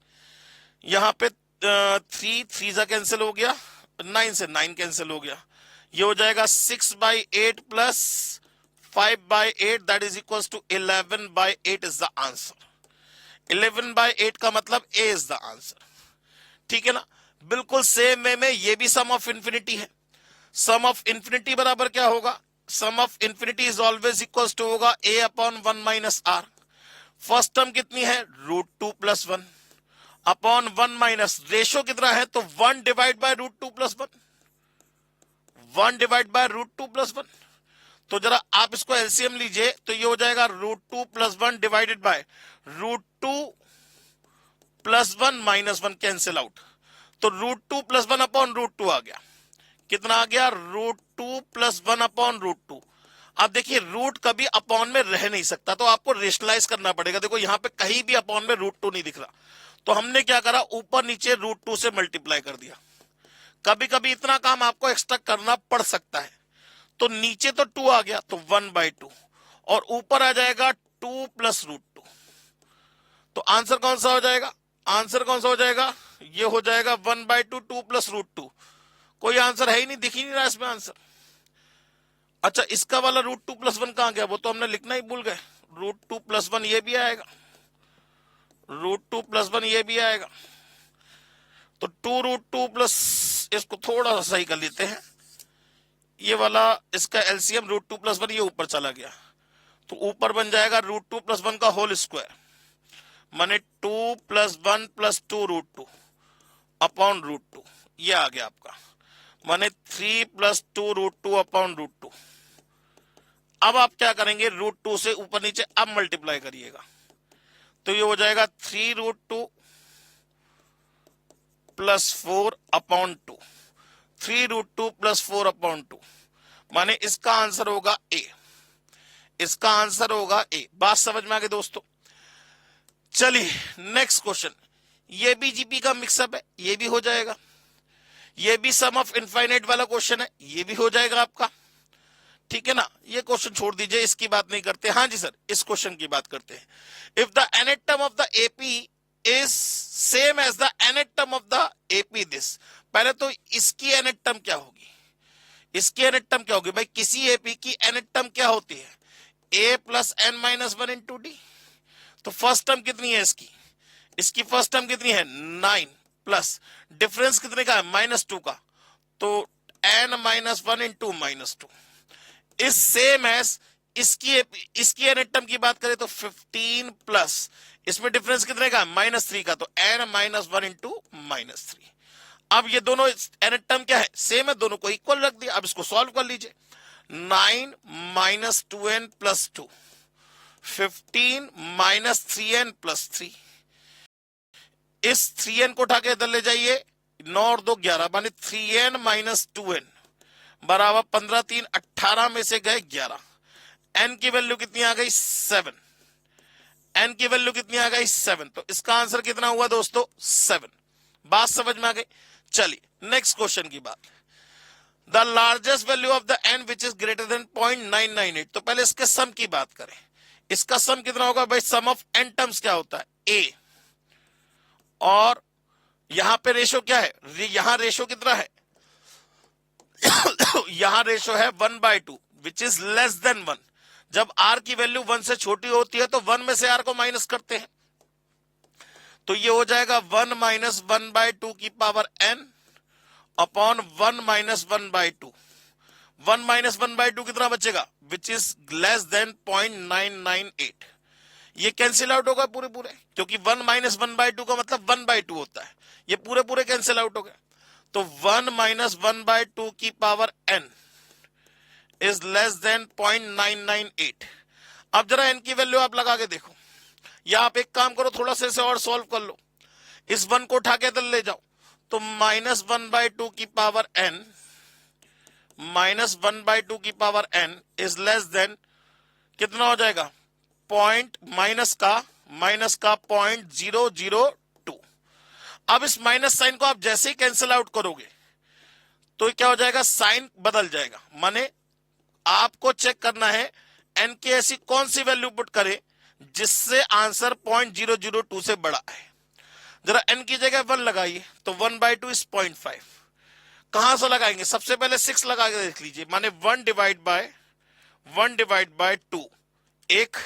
यहाँ पे 3 जा कैंसिल हो गया, 9 से 9 कैंसिल हो गया, ये हो जाएगा 6/8 plus 5/8 that is equal to 11/8 is the answer. 11/8 का मतलब ए इज द आंसर। ठीक है ना। बिल्कुल सेम वे में ये भी सम ऑफ इंफिनिटी है। सम ऑफ इंफिनिटी बराबर क्या होगा, sum of infinity is always equal to होगा a upon 1 minus R. First term कितनी है √2 + 1 अपॉन 1 माइनस रेशो कितना है तो 1 डिवाइड बाय √2 + 1, 1 डिवाइड बाय √2 + 1। तो जरा आप इसको एलसीएम लीजिए तो ये हो जाएगा √2 + 1 divided by √2 + 1 minus 1 cancel out. तो √2 + 1 अपॉन √2 आ गया। कितना आ गया √2 + 1 अपॉन √2। अब देखिए रूट कभी अपॉन में रह नहीं सकता, तो आपको रेशनलाइज करना पड़ेगा। देखो यहाँ पे कहीं भी अपॉन में √2 नहीं दिख रहा, तो हमने क्या करा ऊपर नीचे √2 से मल्टीप्लाई कर दिया। कभी कभी इतना काम आपको एक्स्ट्रा करना पड़ सकता है। तो नीचे तो 2 आ गया तो 1/2 और ऊपर आ जाएगा 2 + √2। तो आंसर कौन सा हो जाएगा, आंसर कौन सा हो जाएगा, ये हो जाएगा 1/2 2 + √2। कोई आंसर है ही नहीं, दिख ही नहीं रहा इसमें आंसर। अच्छा इसका वाला √2 + 1 कहां गया, वो तो हमने लिखना ही भूल गए। √2 + 1 ये भी आएगा, √2 + 1 ये भी आएगा। तो 2√2 प्लस, इसको थोड़ा सा सही कर लेते हैं, ये वाला इसका एलसीएम √2 + 1 ये ऊपर चला गया, तो ऊपर बन जाएगा √2 + 1 का होल स्क्वायर, माने 2 + 1 + 2√2 अपॉन √2, ये आ गया आपका, माने 3 + 2√2 अपॉन √2। अब आप क्या करेंगे √2 से ऊपर नीचे अब मल्टीप्लाई करिएगा, तो ये हो जाएगा 3√2 + 4 अपॉन 2, 3√2 + 4 अपॉन 2, माने इसका आंसर होगा ए, इसका आंसर होगा ए। बात समझ में आ गई दोस्तों। चलिए नेक्स्ट क्वेश्चन, ये भी जीपी का मिक्सअप है, ये भी हो जाएगा। ये भी सम ऑफ इनफाइनाइट वाला क्वेश्चन है, ये भी हो जाएगा आपका। ठीक है ना, ये क्वेश्चन छोड़ दीजिए, इसकी बात नहीं करते। हाँ जी सर, इस क्वेश्चन की बात करते हैं। If the nth term of the AP is same as the nth term of the AP this, पहले तो इसकी nth टर्म क्या होगी, इसकी nth टर्म क्या होगी भाई, किसी एपी की nth टर्म क्या होती है a + n - 1 × d। तो फर्स्ट टर्म कितनी है इसकी, इसकी फर्स्ट टर्म कितनी है 9 प्लस डिफरेंस कितने का है -2 का, तो n - 1 × -2 इज सेम एज इसकी nth टर्म की बात करें तो 15 प्लस इसमें डिफरेंस कितने का है -3 का, तो n - 1 × -3। अब ये दोनों nth टर्म क्या है सेम है, दोनों को इक्वल रख दिया। अब इसको सॉल्व कर लीजिए, 9 - 2n + 2, 15 - 3n + 3। इस 3n को उठा के इधर ले जाइए, 9 और 2 11, माने 3n - 2n बराबर 15 3 18 में से गए 11। n की वैल्यू कितनी आ गई 7, n की वैल्यू कितनी आ गई 7, तो इसका आंसर कितना हुआ दोस्तों 7। बात समझ में आ गई। चलिए नेक्स्ट क्वेश्चन की बात, the largest value of the n which is greater then 0.998। तो पहले इसके सम की बात करें, इसका सम कितना होगा भाई, सम ऑफ n टर्म्स क्या होता है a, और यहां पे रेशो क्या है, यहां रेशो कितना है यहां रेशो है 1/2 विच इज लेस देन 1। जब r की वैल्यू 1 से छोटी होती है तो 1 में से r को माइनस करते हैं, तो ये हो जाएगा 1 - 1/2 की पावर n अपॉन 1 - 1/2। 1 - 1/2 कितना बचेगा, विच इज लेस देन 0.998। ये कैंसिल आउट होगा पूरे पूरे, क्योंकि 1 - 1/2 का मतलब 1/2 होता है, ये पूरे पूरे कैंसिल आउट हो गए। तो 1 - 1/2 की power n is less then 0.998। अब जरा n की वैल्यू आप लगा के देखो, या आप एक काम करो थोड़ा सा इसे और सॉल्व कर लो, इस 1 को उठा के इधर ले जाओ, तो -1/2 की पावर n, -1/2 की power n is less then कितना हो जाएगा, माइनस का 0.002। अब इस माइनस साइन को आप जैसे ही कैंसिल आउट करोगे तो क्या हो जाएगा, साइन बदल जाएगा। माने आपको चेक करना है n की ऐसी कौन सी वैल्यू पुट करे जिससे आंसर 0.002 से बड़ा है। जरा n की जगह 1 लगाइए तो 1/2 इज 0.5। कहां से लगाएंगे? सबसे पहले 6 लगा के देख लीजिए, माने 1 डिवाइड बाय 2। 1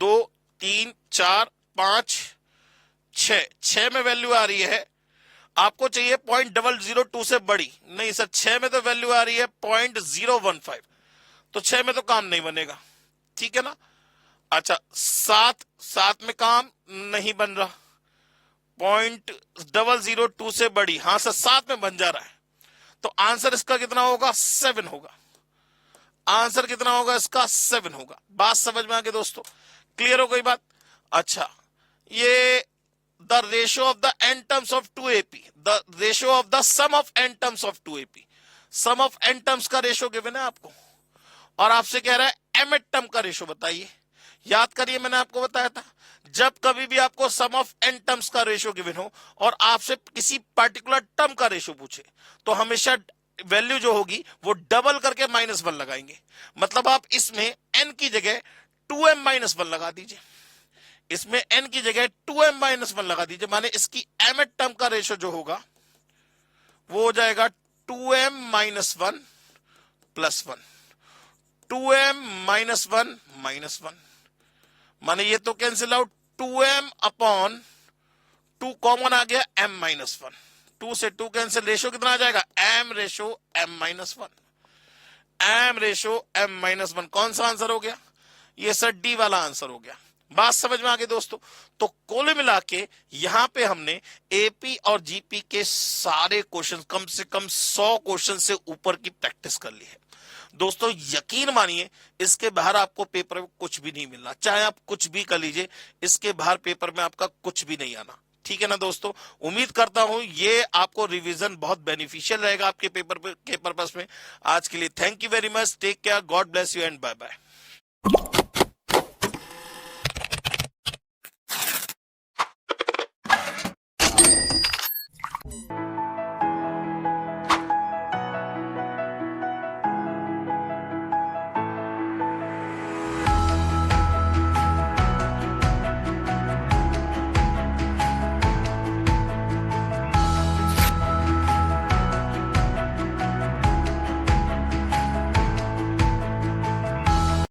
2 3 4 5 6 में वैल्यू आ रही है, आपको चाहिए 0.002 से बड़ी। नहीं सर, 6 में तो वैल्यू आ रही है 0.015, तो 6 में तो काम नहीं बनेगा, ठीक है ना। अच्छा, 7 में काम नहीं बन रहा, 0.002 से बड़ी, हाँ सर 7 में बन जा रहा है, तो आंसर इसका कितना होगा? 7 होगा। आंसर कितना होगा इसका? 7 होगा। बात समझ में आ गई दोस्तों? क्लियर हो गई बात? अच्छा, ये the ratio of the n terms of 2ap, the ratio of the sum of n terms of 2ap। Sum of n terms का रेशियो गिवन है आपको, और आपसे कह रहा है mth टर्म का रेशियो बताइए। याद करिए, मैंने आपको बताया था, जब कभी भी आपको सम ऑफ n टर्म्स का रेशियो गिवन हो और आपसे किसी पर्टिकुलर टर्म का रेशियो पूछे, तो हमेशा वैल्यू जो होगी वो डबल करके -1 लगाएंगे। मतलब आप इसमें n की जगह 2m-1 लगा दीजिए, इसमें n की जगह 2m-1 लगा दीजिए, माने इसकी mth टर्म का रेशियो जो होगा वो हो जाएगा 2m-1 + 1, 2m-1 -1, माने ये तो कैंसिल आउट, 2m/2 कॉमन आ गया, m-1, 2 से 2 कैंसिल, रेशियो कितना आ जाएगा? m/m-1, m/m-1। कौन सा आंसर हो गया? ये सर डी वाला आंसर हो गया। बात समझ में आ गई दोस्तों? तो कुल मिला के यहां पे हमने एपी और जीपी के सारे क्वेश्चन, कम से कम 100 क्वेश्चन से ऊपर की प्रैक्टिस कर ली है दोस्तों। यकीन मानिए, इसके बाहर आपको पेपर में कुछ भी नहीं मिलना, चाहे आप कुछ भी कर लीजिए, इसके बाहर पेपर में आपका कुछ भी नहीं आना, ठीक है ना दोस्तों। उम्मीद करता हूं ये आपको रिवीजन बहुत बेनिफिशियल रहेगा आपके पेपर के पर्पस में। आज के लिए thank you very much, take care, God bless you and bye bye.